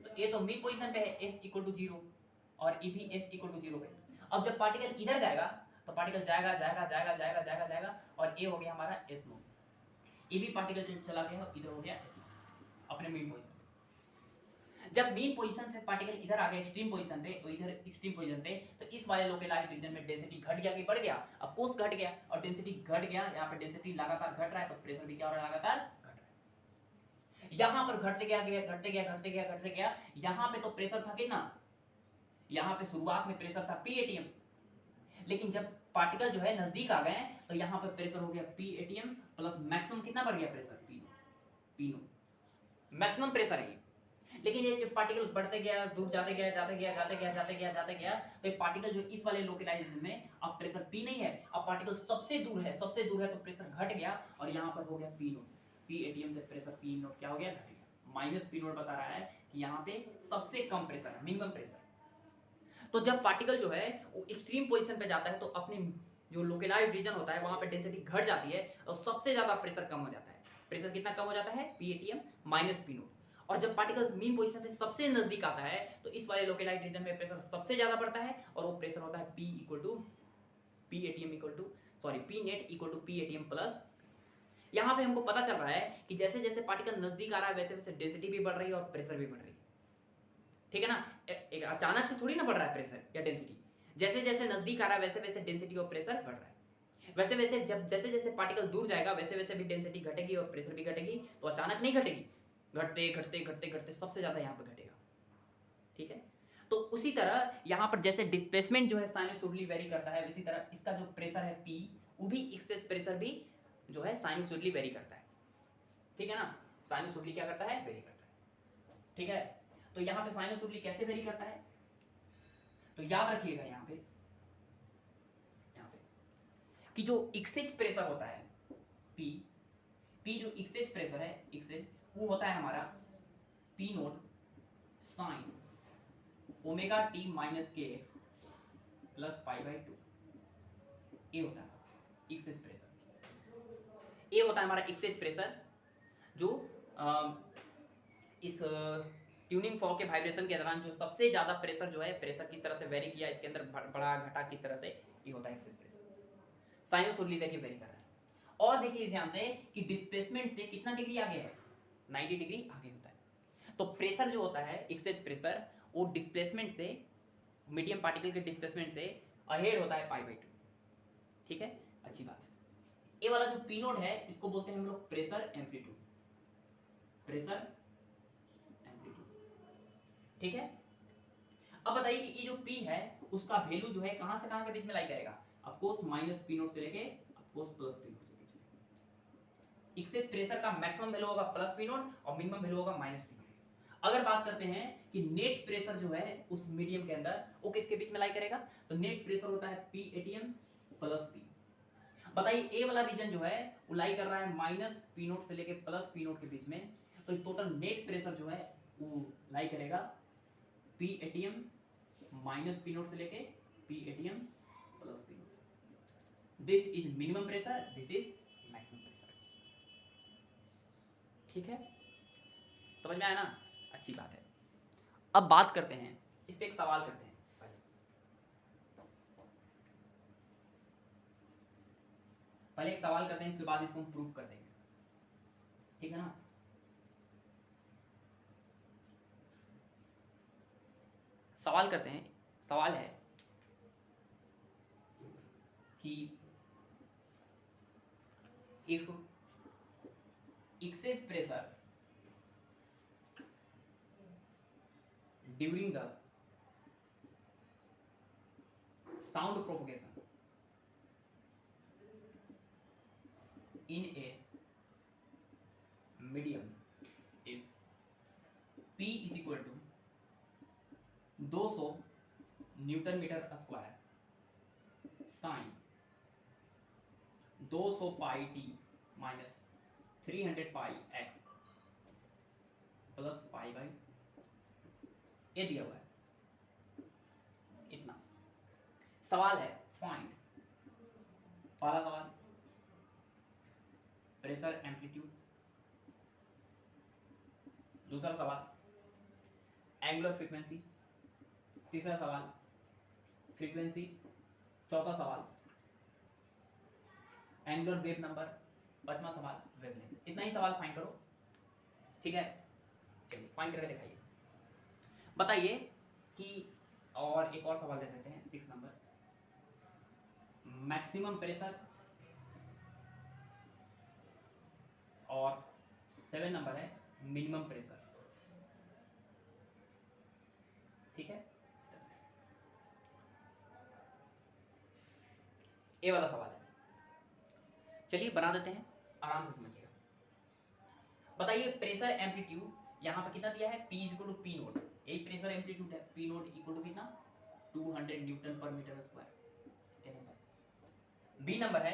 तो ये तो मीन पोजीशन पे है s इक्वल टू 0 और ये भी s इक्वल टू 0 पे, अब जब पार्टिकल इधर जाएगा, तो पार्टिकल जाएगा जाएगा जाएगा जाएगा जाएगा जाएगा और ये हो गया हमारा s नोट, ये भी पार्टिकल चला गया इधर हो गया s नोट अपने मीन पोजीशन। जब मीन पोजीशन से पार्टिकल इधर आ गया एक्सट्रीम पोजीशन पे, तो इधर एक्सट्रीम पोजीशन पे, तो इस वाले लोकेलाइज रीजन में डेंसिटी घट गया कि बढ़ गया, अब कोस घट गया और डेंसिटी घट गया, यहाँ पे डेंसिटी लगातार घट रहा है, तो प्रेशर भी क्या हो रहा है, लगातार घट रहा है। यहाँ पर घटते गया घटते गया घटते गया घटते गया, यहाँ पे तो प्रेशर था कितना, यहाँ पे शुरुआत में प्रेशर था पी एटीएम, लेकिन जब पार्टिकल जो है नजदीक आ गए, तो यहाँ पर प्रेशर हो गया पी एटीएम प्लस मैक्सिमम कितना बढ़ गया pressure, P note maximum pressure है। लेकिन ये जब पार्टिकल बढ़ते गया, दूर जाते गया जाते गया जाते गया जाते गया जाते गया, तो ये पार्टिकल जो इस वाले लोकेलाइजेशन में अब प्रेशर पी नहीं है, अब पार्टिकल सबसे दूर है, सबसे दूर है, तो प्रेशर घट गया और यहाँ पर हो गया पी नोट, पी एटीएम से प्रेशर पी नोट क्या हो गया, घट गया, माइनस पी नोट बता रहा है कि यहाँ पे सबसे कम प्रेशर है, मिनिमम प्रेशर। तो जब पार्टिकल जो है वो एक्सट्रीम पोजिशन पे जाता है, तो अपने जो लोकेलाइज्ड रीजन होता है वहां पे डेंसिटी घट जाती है और सबसे ज्यादा प्रेशर कम हो जाता है। प्रेशर कितना कम हो जाता है, p ATM minus p note. और जब पार्टिकल मीन पोजीशन पे सबसे नजदीक आता है, तो इस वाले लोकेलाइज्ड रीजन में प्रेशर सबसे ज्यादा बढ़ता है और वो प्रेशर होता है P equal to P ATM equal to sorry P net equal to P ATM plus. यहाँ पे हमको पता चल रहा है कि जैसे जैसे पार्टिकल नजदीक आ रहा है वैसे वैसे डेंसिटी भी बढ़ रही है और प्रेशर भी बढ़ रही है। ठीक है ना, एक अचानक से थोड़ी ना बढ़ रहा है प्रेशर या डेंसिटी, जैसे जैसे नजदीक आ रहा है वैसे वैसे डेंसिटी और प्रेशर बढ़ रहा है। वैसे वैसे जब जैसे जैसे पार्टिकल दूर जाएगा वैसे वैसे भी डेंसिटी घटेगी और प्रेशर भी घटेगी, तो अचानक नहीं घटेगी, घटते घटते घटते घटते सबसे ज्यादा यहाँ पर घटेगा। ठीक है, तो उसी तरह यहाँ पर जैसे डिस्प्लेसमेंट जो है साइनसॉइडली वेरी करता है, इसी तरह इसका जो प्रेशर है P, वो भी एक्सेस प्रेशर भी जो है साइनसॉइडली वेरी करता है। ठीक है ना, साइनसॉइडली क्या करता है, वेरी करता है। ठीक है, तो यहाँ पे साइनसॉइडली कैसे वेरी करता है, तो याद रखिएगा यहाँ पे कि जो एक्सेस प्रेशर होता है P जो एक्सेस प्रेशर है, एक्सेस वो होता है हमारा P note sine omega T minus K X plus pi by 2, ये होता है एक्सेस प्रेशर। ये होता है हमारा एक्सेस प्रेशर जो इस ट्यूनिंग फॉर्क के वाइब्रेशन के दौरान जो सबसे ज्यादा प्रेशर जो है, प्रेशर किस तरह से वेरी किया, इसके अंदर बढ़ा घटा किस तरह से, ये होता है एक्सेस प्रेशर। साइनसॉइडली देखिए वेरी कर रहा है। और देखिए ध्यान से कि डिस्प्लेसमेंट से कितना डिग्री आगे है, 90 डिग्री आगे होता है। तो प्रेशर जो होता है एक्सेस प्रेशर, वो डिस्प्लेसमेंट से, मीडियम पार्टिकल के डिस्प्लेसमेंट से अहेड होता है पाई बाई 2। ठीक है, अच्छी बात है। ये वाला जो पी नोट है इसको बोलते हैं हम लोग प्रेशर एम्पलीट्यूड, प्रेशर एम्पलीट्यूड। ठीक है, अब बताइए कि ये जो P है उसका वैल्यू जो है कहां से कहां के बीच में लाई करेगा, of course minus p naught से लेके of course plus p note के बीच में। एक्सेस प्रेशर का मैक्सिमम वैल्यू होगा प्लस पी नोट और मिनिमम वैल्यू होगा माइनस पी नोट। अगर बात करते हैं कि नेट प्रेशर जो है उस मीडियम के अंदर वो किसके बीच में लाई करेगा, तो नेट प्रेशर होता है पी एटीएम प्लस पी। बताइए ए वाला रीजन जो है वो लाई कर रहा है माइनस पी नोट से लेके प्लस पी नोट के बीच में, तो टोटल नेट प्रेशर जो है वो लाई करेगा P ATM minus p naught से लेके p ATM this is minimum pressure, this is maximum pressure. ठीक है, समझ में आया ना? अच्छी बात है। अब बात करते हैं, इस पे एक सवाल करते हैं। पहले एक सवाल करते हैं, उसके बाद इसको हम प्रूफ कर देंगे, ठीक है ना? सवाल करते हैं। सवाल है कि if excess pressure during the sound propagation in a medium is P is equal to 200 newton metre square sine 200 pi T minus 300 pi X plus pi by ये दिया हुआ है। इतना सवाल है, फाइंड। पहला सवाल प्रेशर एम्पलीट्यूड, दूसरा सवाल एंगुलर फ्रीक्वेंसी, तीसरा सवाल फ्रीक्वेंसी, चौथा सवाल एंगुलर वेव नंबर, पांचवा सवाल वेवलेंथ। इतना ही सवाल फाइंड करो, ठीक है? चलिए फाइंड करके दिखाइए, बताइए कि, और एक और सवाल दे देते हैं 6 नंबर, मैक्सिमम प्रेशर, और 7 नंबर है मिनिमम प्रेशर। ठीक है, इस तरह से ये वाला सवाल है। चलिए बना देते हैं, आराम से समझिएगा। बताइए प्रेशर एम्पलीट्यूड यहाँ पे कितना दिया है, P equal to P naught, यही प्रेशर एम्पलीट्यूड है। पी नोट इक्वल टू कितना, 200 न्यूटन पर मीटर स्क्वायर। बी नंबर है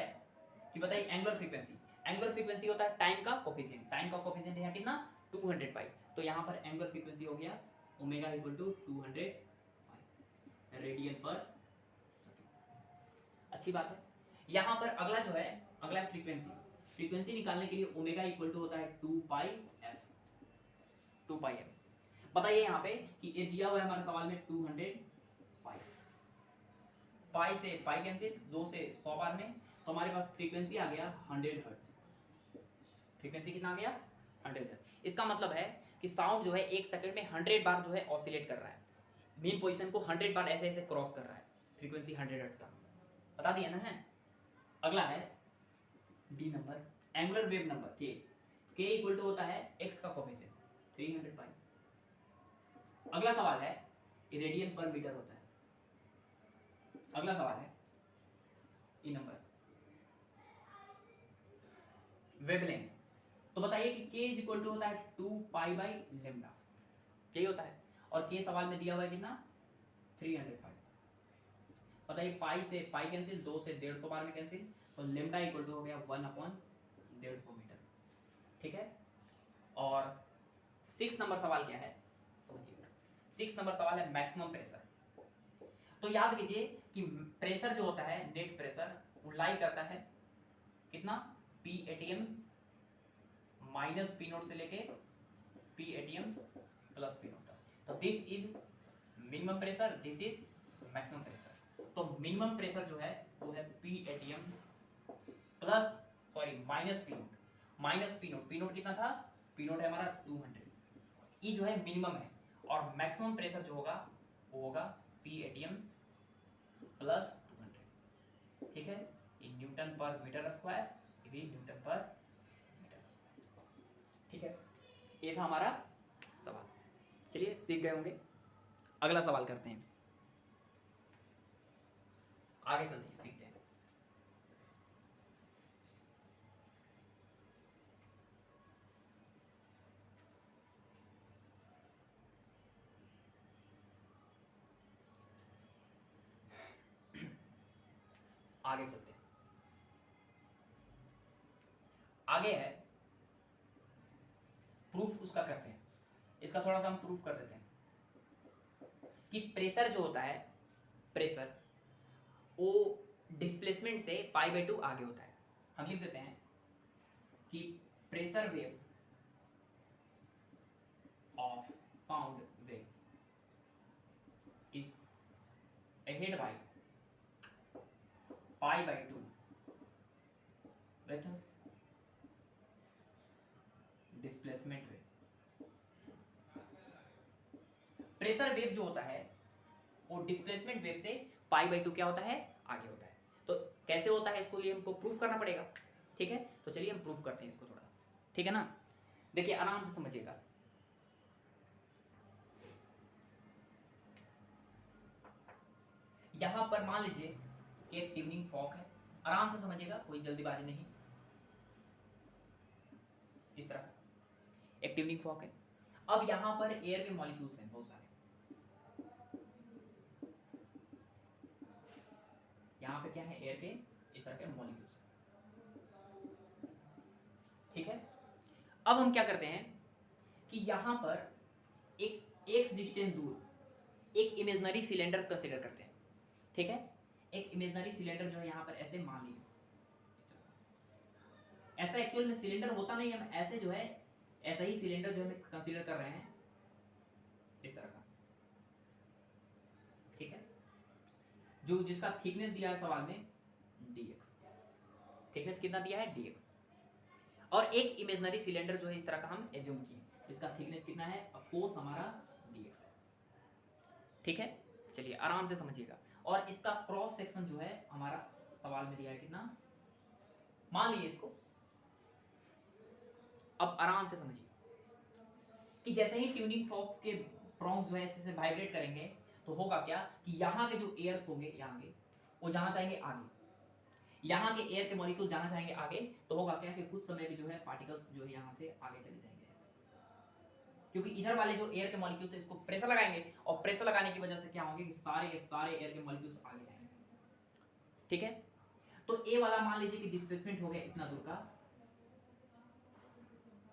कि बताइए एंगुलर फ्रीक्वेंसी। एंगुलर फ्रीक्वेंसी होता है टाइम का कोफिशिएंट, टाइम का कोफिशिएंट है कितना, 200 पाई। तो यहाँ पर एंगुलर फ्रीक्वेंसी हो गया omega equal to 200 pi radian पर। अच्छी बात है। यहाँ पर अगला जो है, अगला फ्रीक्वेंसी। फ्रीक्वेंसी निकालने के लिए ओमेगा इक्वल टू होता है 2 पाई एफ, 2 पाई एफ। बताइए यहाँ पे कि ये दिया हुआ है हमारे सवाल में 200 पाई, पाई से पाई कैंसिल, 2 से 100 बार में, तो हमारे पास फ्रीक्वेंसी आ गया 100 हर्ट्ज। फ्रीक्वेंसी कितना आ गया, 100 हर्ट्ज। इसका मतलब है कि साउंड जो है 1 सेकंड में 100 बार जो है ऑसिलेट कर रहा है, मीन पोजीशन को 100 बार ऐसे ऐसे क्रॉस कर रहा है। फ्रीक्वेंसी 100 हर्ट्ज का बता दिया ना है। अगला है D number, angular wave number के। के इक्वल टू होता है एक्स का कोफिशिएंट 300 पाई। अगला सवाल है रेडियन पर मीटर होता है। अगला सवाल है ई नंबर वेवलेंथ। तो बताइए कि के इक्वल टू होता है 2 पाई बाई लेम्डा, के होता है, और के सवाल में दिया हुआ है कितना, 300 पाई। बताइए पाई से पाई कैंसिल, 2 से 150 बार में कैंसिल, तो लेम्डा इक्वल टू हो गया 1/150 मीटर। ठीक है, और 6 नंबर सवाल क्या है समझिएगा। 6 नंबर सवाल है मैक्सिमम प्रेशर। तो याद कीजिए कि प्रेशर जो होता है, नेट प्रेशर, वो लाई करता है कितना, p ATM minus p naught से लेके p ATM plus p naught. तो this is minimum pressure, this is maximum pressure. तो मिनिमम प्रेशर जो है वो है p ATM plus minus p naught, minus p naught. P naught कितना था, पी नोट है हमारा 200, ये जो है मिनिमम है। और मैक्सिमम प्रेशर जो होगा वो होगा पी एटीएम प्लस 200। ठीक है, ये न्यूटन पर मीटर स्क्वायर, ये भी न्यूटन पर मीटर स्क्वायर। ठीक है, ये था हमारा सवाल। चलिए सीख गए होंगे, अगला सवाल करते हैं, आगे चलते हैं, सीखते हैं। आगे चलते हैं, आगे है प्रूफ उसका करते हैं। इसका थोड़ा सा हम प्रूफ कर देते हैं कि प्रेशर जो होता है, प्रेशर वो डिस्प्लेसमेंट से π/2 आगे होता है। हम लिख देते हैं कि pressure wave of sound wave is ahead by π/2 with displacement wave. Pressure wave जो होता है वो डिस्प्लेसमेंट वेव से π/2 क्या होता है, आगे होता है। तो कैसे होता है इसको लिए हमको प्रूफ करना पड़ेगा, ठीक है। तो चलिए हम प्रूफ करते हैं इसको थोड़ा, ठीक है ना। देखिए आराम से समझिएगा। यहां पर मान लीजिए कि एक ट्यूनिंग फॉर्क है, आराम से समझिएगा, कोई जल्दीबाजी नहीं। इस तरह एक ट्यूनिंग फॉर्क है। अब यहां पर एयर के मॉलिक्यूल्स हैं बहुत सारे, यहां पे क्या है, एयर के इस तरह के मॉलिक्यूल्स, ठीक है। अब हम क्या करते हैं कि यहां पर एक एक्स डिस्टेंस दूर एक इमेजिनरी सिलेंडर कंसीडर करते हैं, ठीक है। एक इमेजिनरी सिलेंडर जो है यहां पर ऐसे मान लीजिए, ऐसा एक्चुअल में सिलेंडर होता नहीं है, हम ऐसे जो है ऐसा ही सिलेंडर जो हम कंसीडर कर रहे हैं इस तरह का, ठीक है। जो जिसका थिकनेस दिया है सवाल में dx, थिकनेस कितना दिया है dx, और एक इमेजिनरी सिलेंडर जो है इस तरह का हम एज्यूम किए, जिसका थिकनेस कितना है, अपोज हमारा dx है, ठीक है। चलिए आराम से समझिएगा। और इसका क्रॉस सेक्शन जो है हमारा सवाल में दिया है कितना, मान लीजिए इसको। अब आराम से समझिए कि जैसे ही ट्यूनिंग फॉर्क्स के प्रोंग्स जो है ऐसे वाइब्रेट करेंगे तो होगा क्या कि यहाँ के जो एयर्स होंगे यहाँ के, वो जाना चाहेंगे आगे, यहाँ के एयर के मॉलिक्यूल जाना चाहेंगे आगे, तो होगा क्या कि कुछ समय में जो है पार्टिकल्स जो है यहाँ से आगे चले जाएंगे, क्योंकि इधर वाले जो एयर के मॉलिक्यूल्स है इसको प्रेशर लगाएंगे, और प्रेशर लगाने की वजह से क्या होंगे कि सारे के सारे एयर के मॉलिक्यूल्स आगे जाएंगे, ठीक है। तो ए वाला मान लीजिए कि डिस्प्लेसमेंट हो गया इतना दूर का,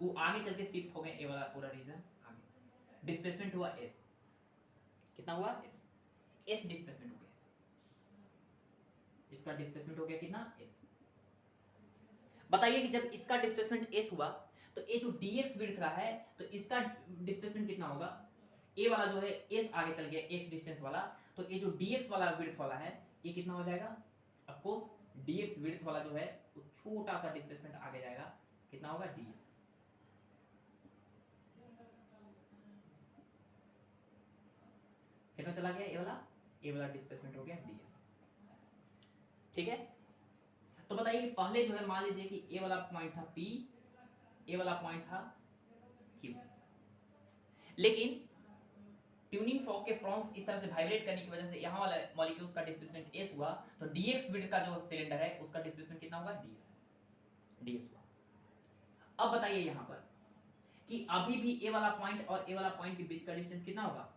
वो आगे चल के शिफ्ट हो गए, ए वाला पूरा रीजन आगे, डिस्प्लेसमेंट हुआ एस, कितना हुआ एस, एस डिस्प्लेसमेंट हो गया, इसका डिस्प्लेसमेंट हो गया कितना एस। बताइए कि जब इसका डिस्प्लेसमेंट एस हुआ तो ये जो dx विड्थ का है तो इसका डिस्प्लेसमेंट कितना होगा, ए वाला जो है एस आगे चल गया x डिस्टेंस वाला, तो ये जो dx वाला विड्थ वाला है ये कितना हो जाएगा, ऑफ कोर्स dx विड्थ वाला जो है वो छोटा सा डिस्प्लेसमेंट आगे जाएगा, कितना होगा ds, कितना चला गया, ए वाला डिस्प्लेसमेंट हो गया ds, ठीक है। तो बताइए पहले जो है मान लीजिए कि ए वाला पॉइंट था p, ए वाला पॉइंट था q, लेकिन ट्यूनिंग फॉर्क के प्रोंग्स इस तरह से वाइब्रेट करने की वजह से यहाँ वाला मॉलिक्यूल्स का डिस्प्लेसमेंट s हुआ, तो dx विड्थ का जो सिलेंडर है उसका डिस्प्लेसमेंट कितना होगा ds हुआ। अब बताइए यहाँ पर कि अभी भी ए वाला पॉइंट और ए वाला पॉइंट के बीच का डिस्टेंस कितना होगा,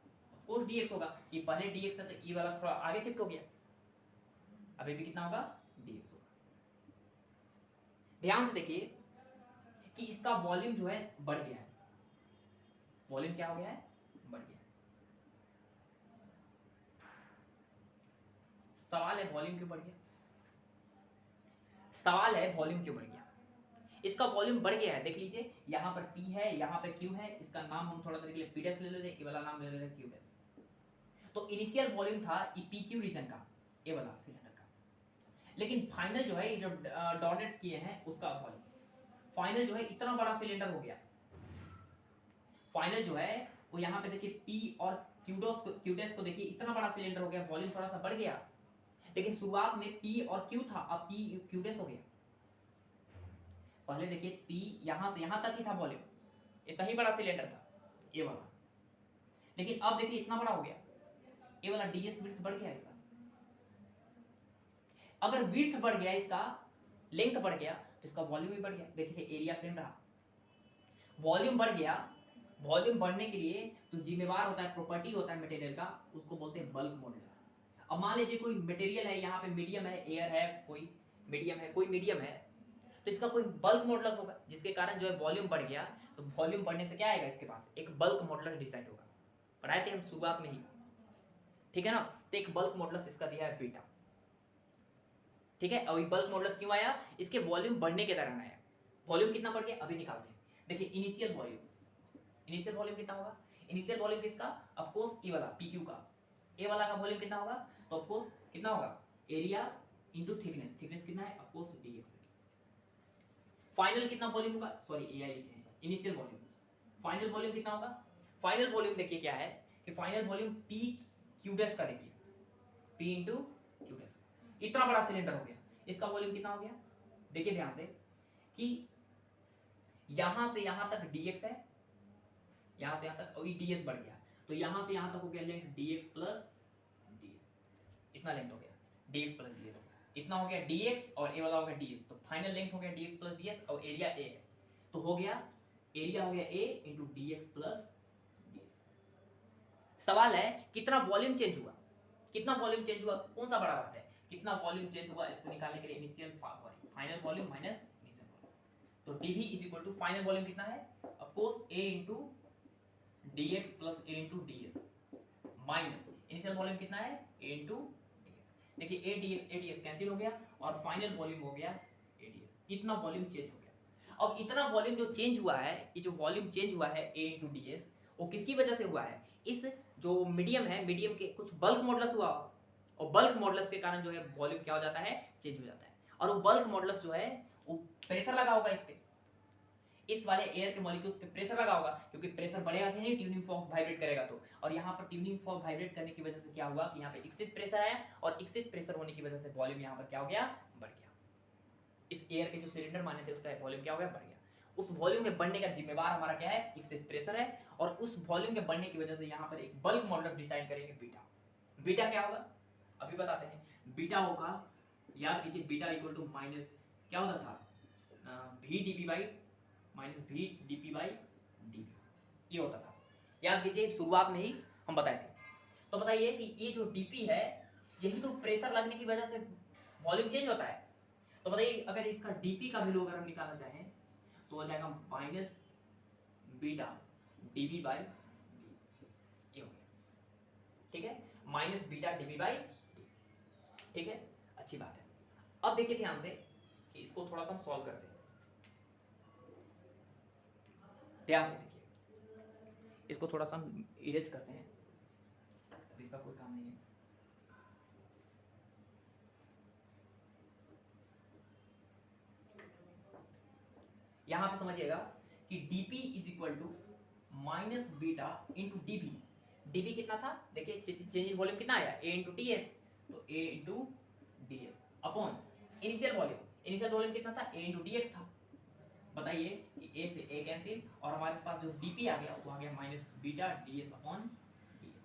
कोस dx होगा, ये पहले dx है तो ये वाला थोड़ा आगे शिफ्ट हो गया, अभी भी कितना होगा dx होगा। ध्यान से देखिए कि इसका वॉल्यूम जो है बढ़ गया है, वॉल्यूम क्या हो गया है, बढ़ गया। सवाल है वॉल्यूम क्यों बढ़ गया, सवाल है वॉल्यूम क्यों बढ़ गया। इसका वॉल्यूम बढ़ गया है, देख लीजिए यहाँ पर P है, यहाँ पे Q है, इसका नाम हम थोड़ा देर के लिए P डैश ले लेते हैं, ये वाला नाम ले लेते हैं Q डैश। तो इनिशियल वॉल्यूम था ये PQ रीजन का, ये वाला सिलेंडर का, लेकिन फाइनल जो है जो डॉटेड किए हैं उसका वॉल्यूम, फाइनल जो है इतना बड़ा सिलेंडर हो गया, फाइनल जो है वो यहाँ पे देखिए P और Q डैश को देखिए इतना बड़ा सिलेंडर हो गया, वॉल्यूम थोड़ा सा बढ़ गया, लेकिन शुरुआत में P और Q था, अब P Q डैश हो गया। पहले देखिए P यहाँ से यहाँ तक ही था वॉल्यूम, इतना ही बड़ा सिलेंडर था ये वाला, लेकिन अब देखिए इतना बड़ा हो गया, ये वाला ds विड्थ बढ़ गया इसका। अगर विड्थ बढ़ गया, इसका लेंथ बढ़ गया तो इसका वॉल्यूम भी बढ़ गया। देखिए एरिया सेम रहा, वॉल्यूम बढ़ गया, वॉल्यूम बढ़ने के लिए तो जिम्मेवार होता है, प्रॉपर्टी होता है मटेरियल का, उसको बोलते हैं बल्क मॉडुलस। अब मान लीजिए कोई मटेरियल है, यहाँ पे मीडियम है, एयर है, कोई मीडियम है, कोई मीडियम है, तो इसका कोई बल्क मॉडुलस होगा, जिसके कारण जो है वॉल्यूम बढ़ गया, तो वॉल्यूम बढ़ने से क्या आएगा इसके पास, एक बल्क मॉडुलस डिसाइड होगा, पढ़ाए थे हम शुरुआत में ही, ठीक है ना। तो एक बल्क मॉडुलस इसका दिया है बीटा, ठीक है। और बल्क मॉडुलस क्यों आया? इसके वॉल्यूम बढ़ने के दौरान आया। वॉल्यूम कितना बढ़ गया अभी निकालते हैं। देखिए इनिशियल वॉल्यूम कितना होगा? इनिशियल वॉल्यूम किसका? ऑफ कोर्स ए वाला पीक्यू का। ए वाला का वॉल्यूम कितना होगा? तो ऑफ कोर्स कितना होगा? Area into thickness. थिकनेस कितना है? ऑफ कोर्स डीएक्स है। फाइनल कितना वॉल्यूम होगा? सॉरी एआई लिखे हैं, इनिशियल वॉल्यूम। फाइनल वॉल्यूम कितना होगा? फाइनल वॉल्यूम देखिए क्या है कि final volume P Q dash का, देखिए पी इनटू क्यू डैश। इतना बड़ा सिलेंडर हो गया, इसका वॉल्यूम कितना हो गया? देखिए ध्यान से कि यहां से यहां तक dx है, यहां से यहां तक, और ये ds बढ़ गया, तो यहां से यहां तक हो गया लेंथ dx प्लस ds। इतना लेंथ हो गया dx प्लस ds, इतना हो गया dx और ये वाला हो गया ds। तो फाइनल लेंथ हो गया dx प्लस ds और एरिया a है, तो हो गया एरिया हो गया a into dx plus ds। सवाल है कितना वॉल्यूम चेंज हुआ? कितना वॉल्यूम चेंज हुआ? कौन सा बड़ा बात है? कितना वॉल्यूम चेंज हुआ इसको निकालने के लिए initial final volume minus initial volume. तो dv is equal to final volume कितना है? Of course a into dx plus a into ds minus initial volume कितना है? a into dx। देखिए a dx कैंसिल हो गया और फाइनल वॉल्यूम हो गया a ds। इतना वॉल्यूम चेंज हो गया। अब इतना वॉल्यूम जो चेंज हुआ है, ये जो वॉल्यूम चेंज हुआ है a इनटू ds, वो किसकी वजह से हुआ है? इस जो मीडियम है, मीडियम के कुछ बल्क मॉडुलस हुआ, और बल्क मॉडुलस के कारण जो है वॉल्यूम क्या हो जाता है? चेंज हो जाता है। और वो बल्क मॉडुलस जो है वो प्रेशर लगा होगा इस पे, इस वाले एयर के मॉलिक्यूल्स पे प्रेशर लगा होगा, क्योंकि प्रेशर बढ़ेगा कि नहीं, ट्यूनिंग फॉर्क वाइब्रेट करेगा तो। और यहाँ पर ट्यूनिंग फॉर्क वाइब्रेट करने की वजह से क्या हुआ कि यहाँ पे एक्सेस प्रेशर आया, और एक्सेस प्रेशर होने की वजह से वॉल्यूम यहाँ पर क्या हो गया? बढ़ गया। इस एयर के जो सिलेंडर माने थे उसका वॉल्यूम क्या हो गया? बढ़ गया। उस वॉल्यूम के बढ़ने का जिम्मेवार हमारा क्या है? एक्सेस प्रेशर है। और उस वॉल्यूम के बढ़ने की वजह से यहाँ पर एक बल्क मॉडुलस डिसाइड करेंगे बीटा। बीटा क्या होगा अभी बताते हैं। बीटा होगा, याद कीजिए, बीटा इक्वल टू माइनस क्या होता था? V D P by minus V D P by D, ये होता था। याद कीजिए शुरुआत में ही हम बताए थे। तो बताइए कि ये जो डीपी है, यही तो प्रेशर लगने की वजह से वॉल्यूम चेंज होता है। तो बताइए अगर इसका डीपी का वैल्यू अगर हम निकालना चाहें तो हो जाएगा माइनस बीटा डीवी बाई ये हो गया, ठीक है, माइनस बीटा डीवी बाई, ठीक है, अच्छी बात है। अब देखिए ध्यान से कि इसको थोड़ा सा हम सॉल्व करते हैं। ध्यान से देखिए, इसको थोड़ा सा हम इरेज करते हैं, अब इसका कोई काम नहीं है। यहां पे समझिएगा कि dp is equal to minus beta into dv। dv कितना था? देखिए चेंज इन वॉल्यूम कितना आया? a इंटू ds, तो a into ds upon initial volume कितना था? a इंटू dx था। बताइए कि a से a कैंसिल, और हमारे पास जो dp आ गया वो आ गया minus beta ds upon ds,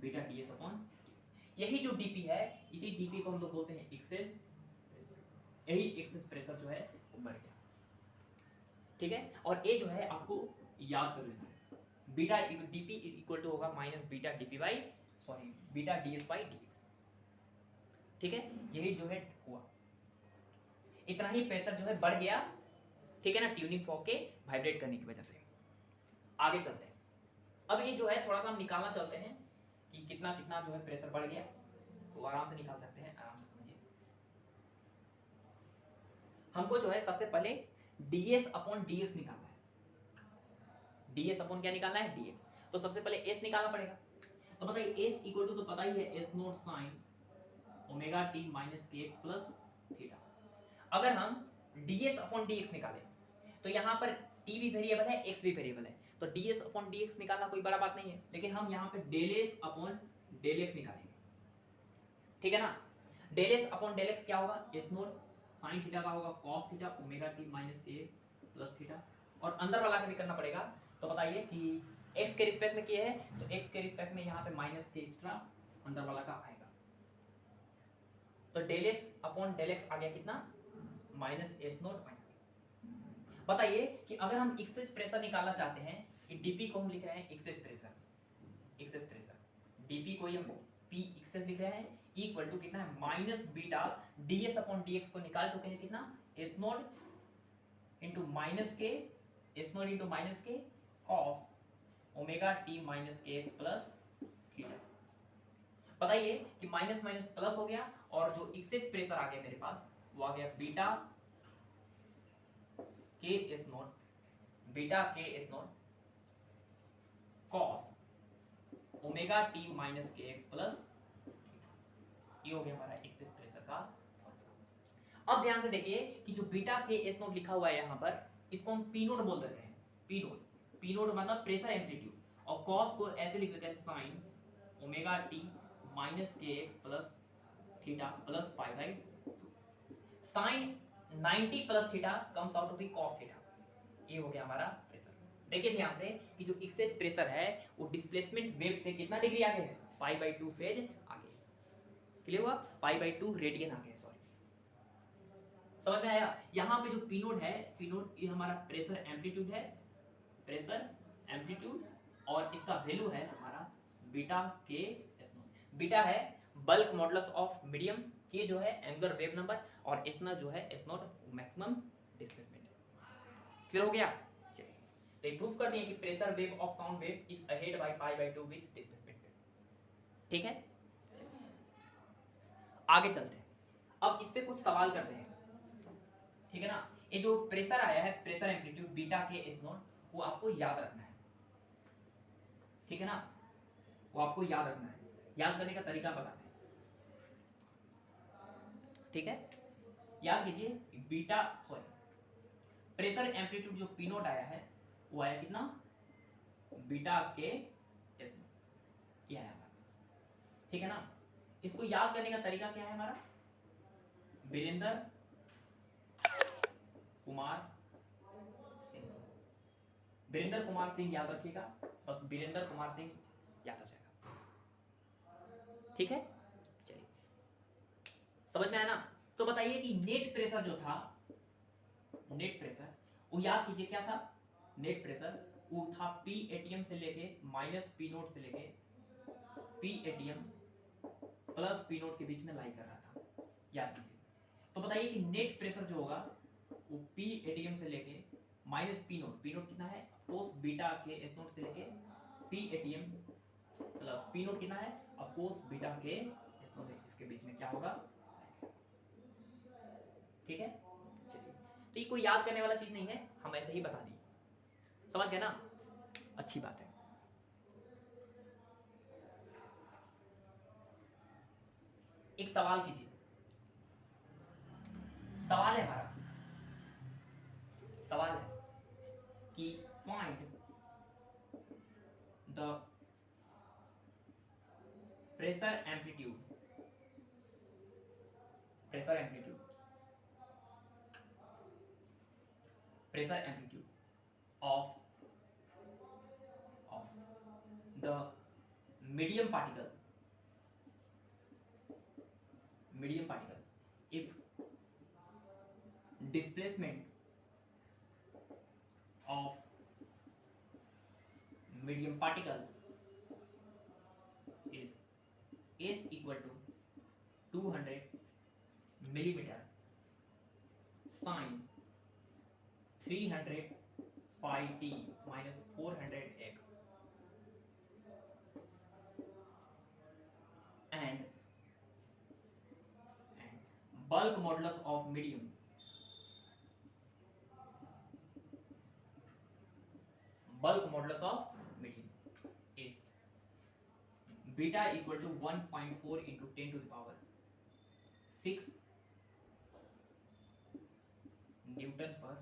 beta ds upon ds। यही जो dp है, इसी dp को हम लोग बोलते हैं एक्सेस प्रेशर। यही एक्सेस प्रेशर जो है वो बढ़ गया, ठीक है। और a जो है आपको याद कर लेना है, बीटा dp इक्वल टू होगा minus beta dp by sorry beta ds by dx, ठीक है। यही जो है हुआ, इतना ही प्रेशर जो है बढ़ गया, ठीक है ना, ट्यूनिंग फॉर्क के वाइब्रेट करने की वजह से। आगे चलते हैं। अब ये जो है थोड़ा सा हम निकालना चलते हैं कि कितना कितना जो है प्रेशर बढ़ गया, तो आराम से निकाल सकते हैं, आराम से समझिए। हमको जो है सबसे पहले ds अपॉन dx निकालना है। ds अपॉन क्या निकालना है? dx। तो सबसे पहले s निकालना पड़ेगा। तो बताइए s इक्वल टू, तो पता ही है, s not sine omega t minus kx plus theta. अगर हम ds अपॉन dx निकालें तो यहाँ पर t भी वेरिएबल है, x भी वेरिएबल है, तो ds अपॉन dx निकालना कोई बड़ा बात नहीं है। लेकिन हम यहाँ पे del s upon del x निकालेंगे, ठीक है ना। Del s upon del x क्या होगा? s नॉट साइन थीटा का होगा cos theta omega t minus k plus theta, और अंदर वाला का भी करना पड़ेगा। तो बताइए कि x के रिस्पेक्ट में किए है, तो x के रिस्पेक्ट में यहाँ पे माइनस k एक्स्ट्रा अंदर वाला का आएगा, तो del s upon del x आ गया कितना? Minus s naught minus. बताइए कि अगर हम एक्सेस प्रेशर निकालना चाहते हैं, कि dp को हम लिख रहे हैं एक्सेस प्रेशर, dp को हम p एक्सेस लिख रहे हैं, इक्वल टू कितना है? Minus beta ds upon dx को निकाल चुके हैं कितना? s नॉट इंटू माइनस के, s नॉट इंटू माइनस के cos omega t minus kx plus theta. बताइए कि माइनस माइनस प्लस हो गया और जो एक्सेज प्रेशर आ गया मेरे पास वो आ गया beta K S not, beta K S not cos omega T minus K X plus, ये हो गया हमारा एक्सेस प्रेशर का। अब ध्यान से देखिए कि जो बीटा के एस नोट लिखा हुआ है यहाँ पर, इसको हम पी नोट बोल देते हैं, पी नोट, पी नोट मतलब प्रेशर एम्पलीट्यूड, और कॉस को ऐसे लिख देते हैं sine omega T minus K X plus theta plus pi by 2। Sine 90 plus theta comes out to be cos theta, ये हो गया हमारा प्रेशर। देखिए ध्यान से कि जो एक्सेस प्रेशर है वो डिस्प्लेसमेंट वेव से कितना डिग्री आगे है, पाई बाई 2 फेज आगे। क्लियर हुआ? पाई बाई 2 रेडियन आगे, सॉरी, समझ में आया? यहाँ पे जो पी नोट है, पी नोट ये हमारा प्रेशर एम्पलीट्यूड है, प्रेशर एम्पलीट्यूड, और इसका वैल्यू है हमारा beta K S note. Beta है बल्क मॉडुलस ऑफ मीडियम, के जो है एंगुलर वेव नंबर, और एस नोट जो है एस नोट मैक्सिमम डिस्प्लेसमेंट है। क्लियर हो गया? चलिए, तो प्रूफ कर दिए कि pressure wave of sound wave is ahead by pi by 2 with displacement wave. ठीक है, आगे चलते हैं। अब इस पे कुछ सवाल करते हैं, ठीक है ना? ये जो प्रेशर आया है, pressure amplitude beta K S note, वो आपको याद रखना है, ठीक है ना? वो आपको याद रखना है। याद करने का तरीका बताते हैं, ठीक है? याद कीजिए बीटा, सॉरी, प्रेशर एम्पलीट्यूड जो पी नोट आया है वो आया कितना, बीटा के एस नोट, ये आया हमारा, ठीक है ना? इसको याद करने का तरीका क्या है हमारा, वीरेंद्र कुमार सिंह, वीरेंद्र कुमार सिंह याद रखिएगा, बस वीरेंद्र कुमार सिंह याद हो जाएगा, ठीक है? चलिए, समझ में आया ना? तो बताइए कि नेट प्रेशर जो था, नेट प्रेशर वो याद कीजिए क्या था, नेट प्रेशर वो था पी एटीएम से लेके माइनस पी नोट से लेके p ATM plus p note के बीच में लाई कर रहा था, याद कीजिए। तो बताइए कि नेट प्रेशर जो होगा वो पी एटीएम से लेके माइनस पी नोट कितना है, of course beta K S note से लेके p ATM plus p naught कितना है, of course beta K S note, इसके बीच में क्या होगा, ठीक है? चलिए, तो ये कोई याद करने वाला चीज नहीं है, हम ऐसे ही बता दिए, समझ गए ना? अच्छी बात है। एक सवाल कीजिए, सवाल है हमारा, सवाल है कि find the pressure amplitude, pressure amplitude, pressure amplitude of the medium particle if displacement of medium particle is s equal to 200 millimeter sin 300 pi t minus 400 x and bulk modulus of medium is beta equal to 1.4 into 10 to the power 6 newton पर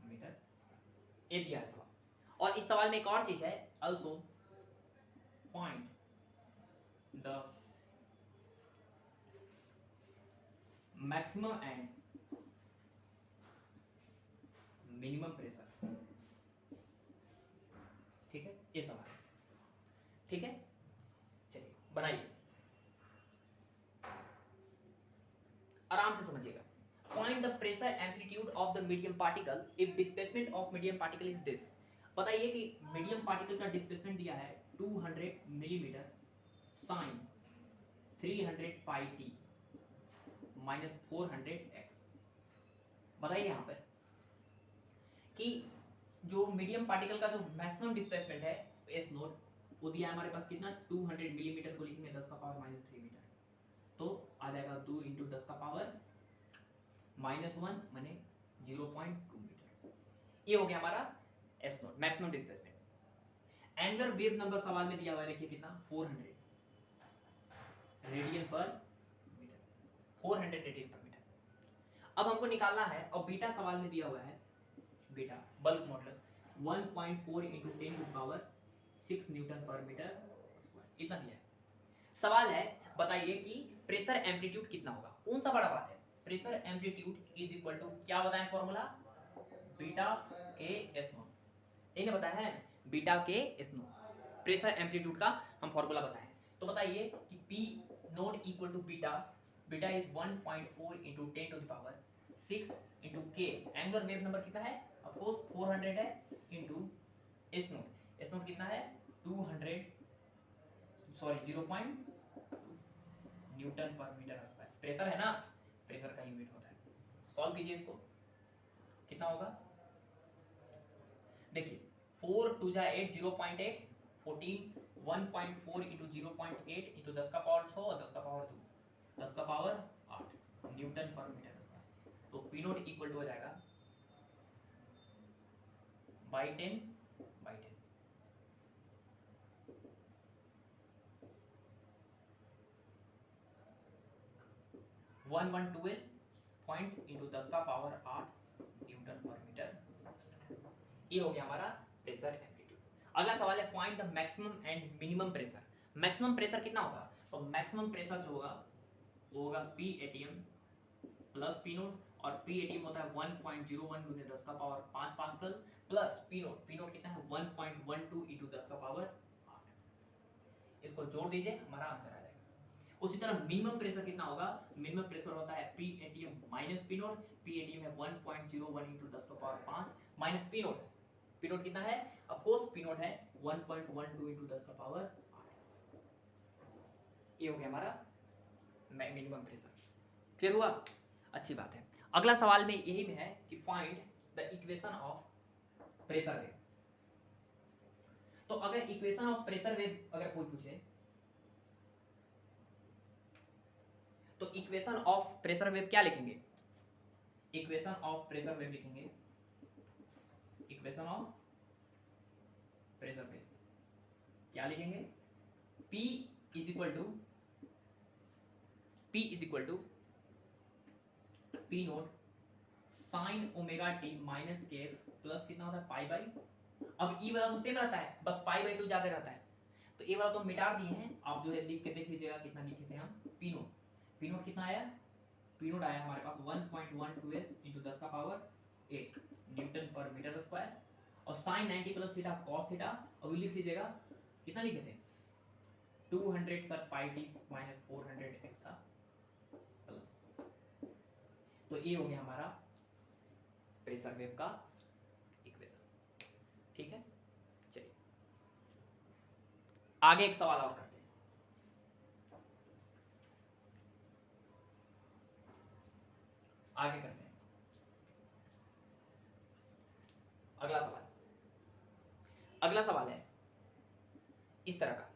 metre, ये दिया है सवाल। और इस सवाल में एक और चीज है, also find the maximum and minimum pressure, ठीक है? ये सवाल है, ठीक है? चलिए बनाइए, आराम से समझिएगा। Find the pressure amplitude of the medium particle if displacement of medium particle is this। बताइए कि मीडियम पार्टिकल का डिस्प्लेसमेंट दिया है 200 मिलीमीटर साइन 300 पाई टी माइनस 400 एक्स। बताइए यहाँ पर कि जो मीडियम पार्टिकल का जो मैक्सिमम डिस्प्लेसमेंट है एस नोट वो दिया है हमारे पास कितना 200 मिलीमीटर को लिखेंगे 10 का पावर -3 मीटर, तो आ जाएगा 2 इंटू 10 का पावर -1 माने 0.2 मीटर। ये हो गया हमारा S note maximum displacement. Angular wave number सवाल में दिया हुआ है, देखिए कितना 400 रेडियन पर मीटर, 400 रेडियन पर मीटर। अब हमको निकालना है, और बीटा सवाल में दिया हुआ है, beta bulk modulus 1.4 into 10 to power 6 newton पर मीटर स्क्वायर, इतना दिया है। सवाल है बताइए कि प्रेशर एम्पलीट्यूड कितना होगा। कौन सा बड़ा बात है, pressure amplitude is equal to क्या बताएं formula, beta K S naught. इन्हें बताया है beta K S note, pressure amplitude का हम फॉर्मूला बताएं। तो बताइए कि P naught equal to beta, beta is 1.4 into 10 to the power 6 into K, angular wave number कितना है, ऑफ कोर्स 400 है, into S naught, S naught कितना है 200 सॉरी 0.2 न्यूटन पर मीटर स्क्वायर। प्रेशर है ना, प्रेशर का यूनिट होता है। सॉल्व कीजिए इसको, कितना होगा, देखिए 4 2 जा 8 0.8 14 1.4 इंटू 0.8 इंटू 10 का पावर 6 और 10 का पावर 2 10 का पावर 8 न्यूटन पर मीटर स्क्वायर। तो पी नोट इक्वल टू हो जाएगा बाई 10 बाई 10, 1112 पॉइंट इंटू 10 का पावर 8 न्यूटन पर मीटर। ये हो गया हमारा प्रेशर एम्पलीट्यूड। अगला सवाल है find the maximum and minimum pressure. Maximum pressure कितना होगा, तो मैक्सिमम प्रेशर जो होगा वो होगा P ATM plus p note, और पी एटीएम होता है 1.01 गुने 10 का power 5 pascal plus p naught कितना है 1.12 इंटू 10 का पावर 8। इसको जोड़ दीजिए, हमारा आंसर आ जाएगा। उसी तरह मिनिमम प्रेशर कितना होगा, मिनिमम प्रेशर होता है p ATM minus p naught, P ATM है 1.01 इंटू 10 का power 5 minus p naught, P naught कितना है, ऑफ कोर्स पी नोट है 1.12 इंटू 10 का पावर 8। ये हो गया हमारा मिनिमम प्रेशर। क्लियर हुआ, अच्छी बात है। अगला सवाल में यही में है कि find the equation of pressure wave. तो अगर इक्वेशन ऑफ प्रेशर वेव अगर कोई पूछे, तो इक्वेशन ऑफ प्रेशर वेव क्या लिखेंगे, इक्वेशन ऑफ प्रेशर वेव लिखेंगे, इक्वेशन ऑफ प्रेशर वेव क्या लिखेंगे, P is equal to P naught sine omega T minus K X plus कितना होता है पाई बाई, अब ई वाला तो सेम रहता है, बस पाई बाई 2 ज्यादा रहता है, तो ये वाला तो मिटा दिए हैं। आप जो है लिख के देख लीजिएगा कितना लिखे थे हम, पी नोट कितना आया, पी नोट आया हमारे पास 1.112 इंटू 10 का पावर 8 न्यूटन पर मीटर स्क्वायर, और sine 90 plus theta cos theta, अभी लिख लीजिएगा कितना लिखे थे 200 sir pi T minus 400 X था प्लस। तो ये हो गया हमारा प्रेशर वेव का इक्वेशन। ठीक है, चलिए आगे एक सवाल और करते हैं। आगे करते हैं अगला सवाल। अगला सवाल है इस तरह का,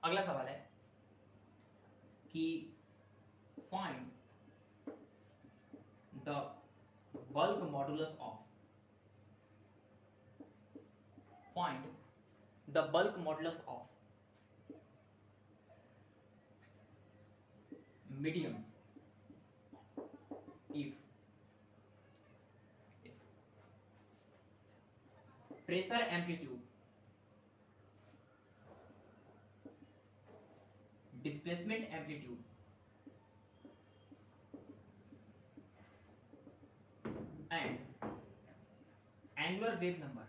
अगला सवाल है कि find the bulk modulus of, find the bulk modulus of medium if pressure amplitude, displacement amplitude and angular wave number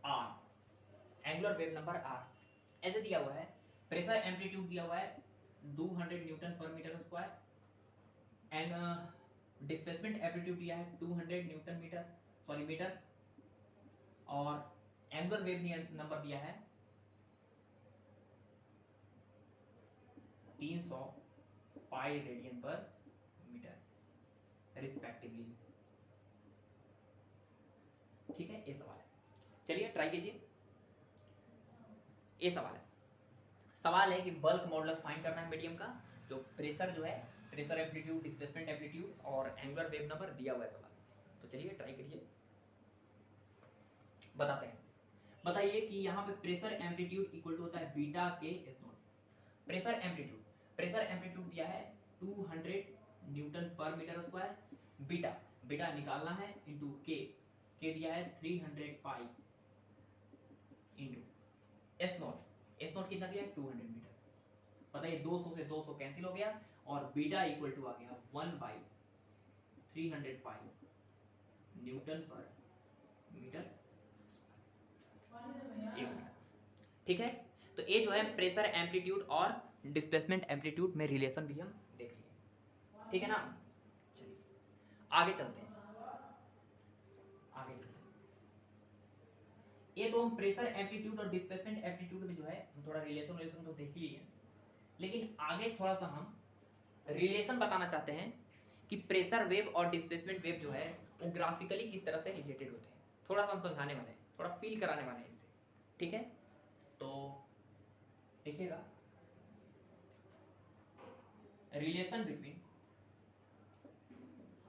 r, angular wave number r ऐसे दिया हुआ है। प्रेशर एम्पलीट्यूड दिया हुआ है 200 न्यूटन पर metre square, and displacement amplitude दिया है 200 न्यूटन मीटर, और एंगुलर वेव नंबर दिया है 300 पाई रेडियन पर मीटर, रिस्पेक्टिवली। ठीक है, ये सवाल है। चलिए ट्राई कीजिए। ये सवाल है कि बल्क मॉडुलस फाइंड करना है मीडियम का, जो प्रेशर जो है, प्रेशर एम्पलीट्यूड, डिस्प्लेसमेंट एम्पलीट्यूड और एंगुलर वेव नंबर दिया हुआ है सवाल। तो चलिए ट्राई करिए, बताते हैं। बताइए कि यहाँ पे प्रेशर एम्पलीट्यूड इक्वल टू होता है beta K S not. Pressure amplitude दिया है 200 न्यूटन पर मीटर स्क्वायर। बीटा निकालना है इंटू के दिया है 300 पाई इंटू एस नॉट कितना दिया है 200 मीटर। बताइए 200 से 200 कैंसिल हो गया और बीटा इक्वल टू आ गया 1/300 पाई न्यूटन पर मीटर। ठीक है, तो ये जो है प्रेशर एम्पलीट्यूड और डिस्प्लेसमेंट एम्पलीट्यूड में रिलेशन भी हम देख लिए। ठीक है ना, चलिए आगे चलते हैं। ये तो हम प्रेशर एम्पलीट्यूड और डिस्प्लेसमेंट एम्पलीट्यूड में जो है हम थोड़ा रिलेशन तो देख ही लिए, लेकिन आगे थोड़ा सा हम रिलेशन बताना चाहते हैं कि प्रेशर वेव और डिस्प्लेसमेंट वेव जो है वो ग्राफिकली किस तरह से रिलेटेड होते हैं। थोड़ा सा हम समझाने वाले हैं, थोड़ा फील कराने वाले हैं इससे। ठीक है, तो देखिएगा रिलेशन बिटवीन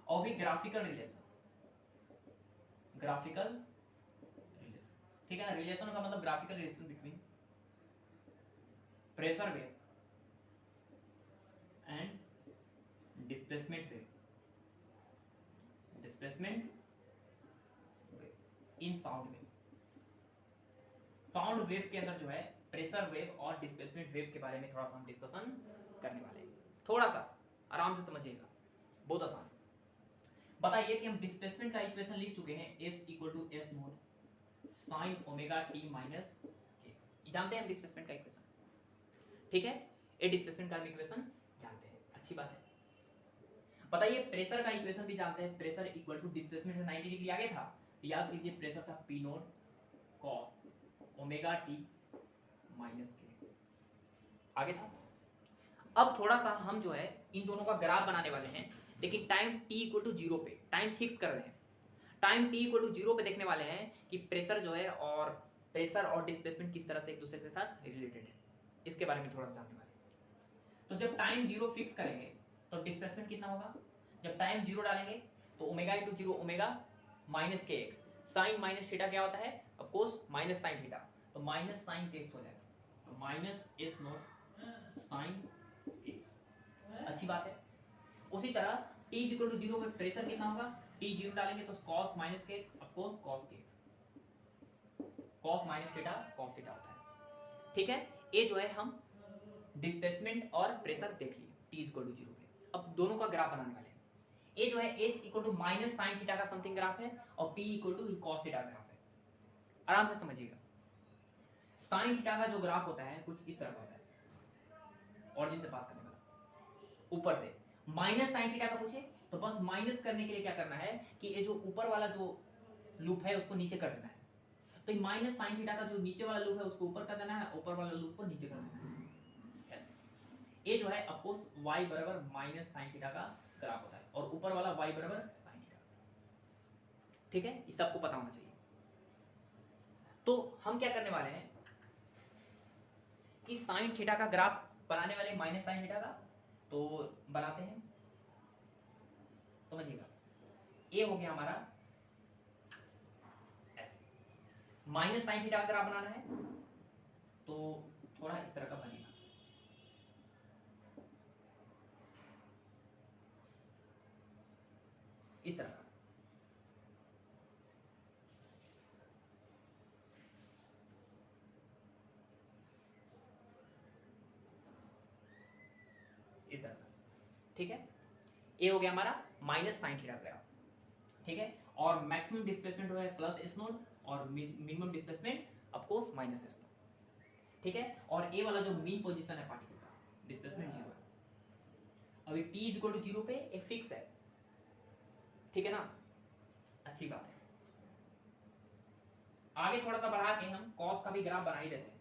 और भी ग्राफिकल रिलेशन, ठीक है ना। रिलेशन का मतलब graphical relation between pressure wave and displacement wave in sound wave के अंदर जो है प्रेशर वेव और डिस्प्लेसमेंट वेव के बारे में थोड़ा सा हम डिस्कशन करने वाले हैं। थोड़ा सा आराम से समझिएगा, बहुत आसान। बताइए कि हम डिस्प्लेसमेंट का इक्वेशन लिख चुके हैं, S equal to S naught sine omega T minus K. जानते हैं हम डिस्प्लेसमेंट का इक्वेशन, ठीक है। ये डिस्प्लेसमेंट का इक्वेशन जानते हैं, अच्छी बात है। बताइए प्रेशर का इक्वेशन भी जानते हैं, प्रेशर इक्वल टू डिस्प्लेसमेंट से 90 डिग्री आगे था, तो याद कीजिए प्रेशर था P note cos omega T minus के, आगे था। अब थोड़ा सा हम जो है इन दोनों का ग्राफ बनाने वाले हैं, लेकिन टाइम t इक्वल टू 0 पे टाइम फिक्स कर रहे हैं। टाइम t इक्वल टू 0 पे देखने वाले हैं कि प्रेशर जो है और प्रेशर और डिस्प्लेसमेंट किस तरह से एक दूसरे के साथ रिलेटेड है, इसके बारे में थोड़ा सा जानने वाले हैं। तो जब टाइम 0 फिक्स करेंगे तो डिस्प्लेसमेंट कितना होगा, जब टाइम 0 डालेंगे तो omega into 0 omega minus K x, sign minus theta क्या होता है, of course minus sine theta, तो माइनस साइन के एक्स हो जाएगा, तो माइनस एस नॉट साइन के एक्स, अच्छी बात है। उसी तरह t इक्वल टू 0 पे प्रेशर कितना होगा, t 0 डालेंगे तो cos माइनस के ऑफ कोर्स cos के cos minus theta cos theta होता है, ठीक है। ये जो है हम डिस्प्लेसमेंट और प्रेशर देख लिए t इक्वल टू 0 पे। अब दोनों का ग्राफ बनाने वाले हैं। ये जो है s equal to minus sine theta का समथिंग ग्राफ है और p equal to cos theta graph है, आराम से समझिएगा। साइन थीटा का जो ग्राफ होता है कुछ इस तरह का होता है, ऑरिजिन से पास करने वाला, ऊपर से माइनस साइन थीटा का पूछे तो बस माइनस करने के लिए क्या करना है कि ये जो ऊपर वाला जो लूप है उसको नीचे कर देना है, तो ये माइनस साइन थीटा का जो नीचे वाला लूप है उसको ऊपर कर देना है, ऊपर वाला लूप को नीचे कर देना है। ये जो है ऑफ कोर्स y बराबर माइनस साइन थीटा का ग्राफ होता है और ऊपर वाला y बराबर साइन थीटा, ठीक है। इस सबको पता होना चाहिए। तो हम क्या करने वाले हैं कि साइन थीटा का ग्राफ बनाने वाले माइनस साइन थीटा का, तो बनाते हैं, समझिएगा। ये हो गया हमारा ऐसे माइनस साइन थीटा का ग्राफ बनाना है, तो थोड़ा इस तरह का बनेगा, इस तरह का, इस तरह का, ठीक है। ये हो गया हमारा माइनस साइन थीटा ग्राफ, ठीक है। और मैक्सिमम डिस्प्लेसमेंट हो है प्लस एस नोट और minimum displacement of course minus S note, ठीक है। और ए वाला जो मीन पोजीशन है पार्टिकल का डिस्प्लेसमेंट 0 है। अभी t इक्वल टू 0 पे एक फिक्स है, ठीक है ना, अच्छी बात है। आगे थोड़ा सा बढ़ा के हम cos का भी ग्राफ बना ही देते हैं।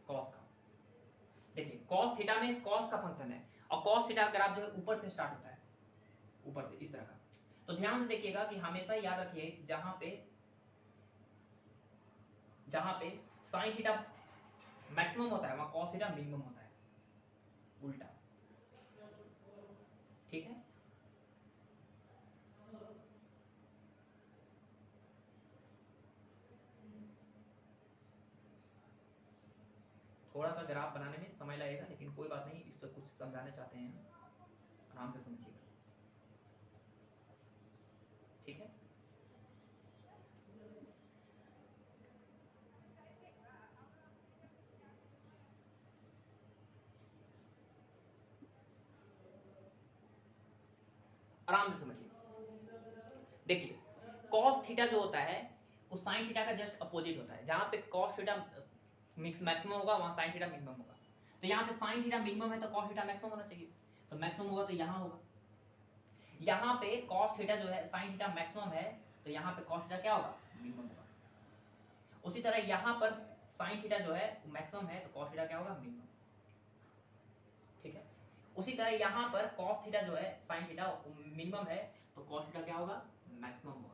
cos का देखिए, cos थीटा में cos का फंक्शन है और cos थीटा ग्राफ जो है ऊपर से स्टार्ट होता है, ऊपर से इस तरह का। तो ध्यान से देखिएगा कि हमेशा याद रखिए जहां पे sin थीटा मैक्सिमम होता है वहां cos थीटा मिनिमम होता है, उल्टा, ठीक है। थोड़ा सा ग्राफ बनाने में समय लगेगा, लेकिन कोई बात नहीं, इस तो कुछ समझाना चाहते हैं, आराम से समझिएगा, ठीक है। आराम से समझिए। देखिए cos थीटा जो होता है वो sin थीटा का जस्ट अपोजिट होता है। जहां पे cos थीटा मैक्सिमम होगा वहां sin थीटा मिनिमम होगा। तो यहाँ पे sin थीटा मिनिमम है तो cos थीटा मैक्सिमम होना चाहिए। तो मैक्सिमम होगा तो यहाँ होगा। यहाँ पे cos थीटा जो है sin थीटा मैक्सिमम है तो यहाँ पे cos थीटा क्या होगा, मिनिमम होगा। उसी तरह यहाँ पर sin थीटा जो है मैक्सिमम है तो cos थीटा क्या होगा, मिनिमम, ठीक है। उसी तरह यहाँ पर cos थीटा जो है sin थीटा मिनिमम है तो cos थीटा क्या होगा, मैक्सिमम होगा।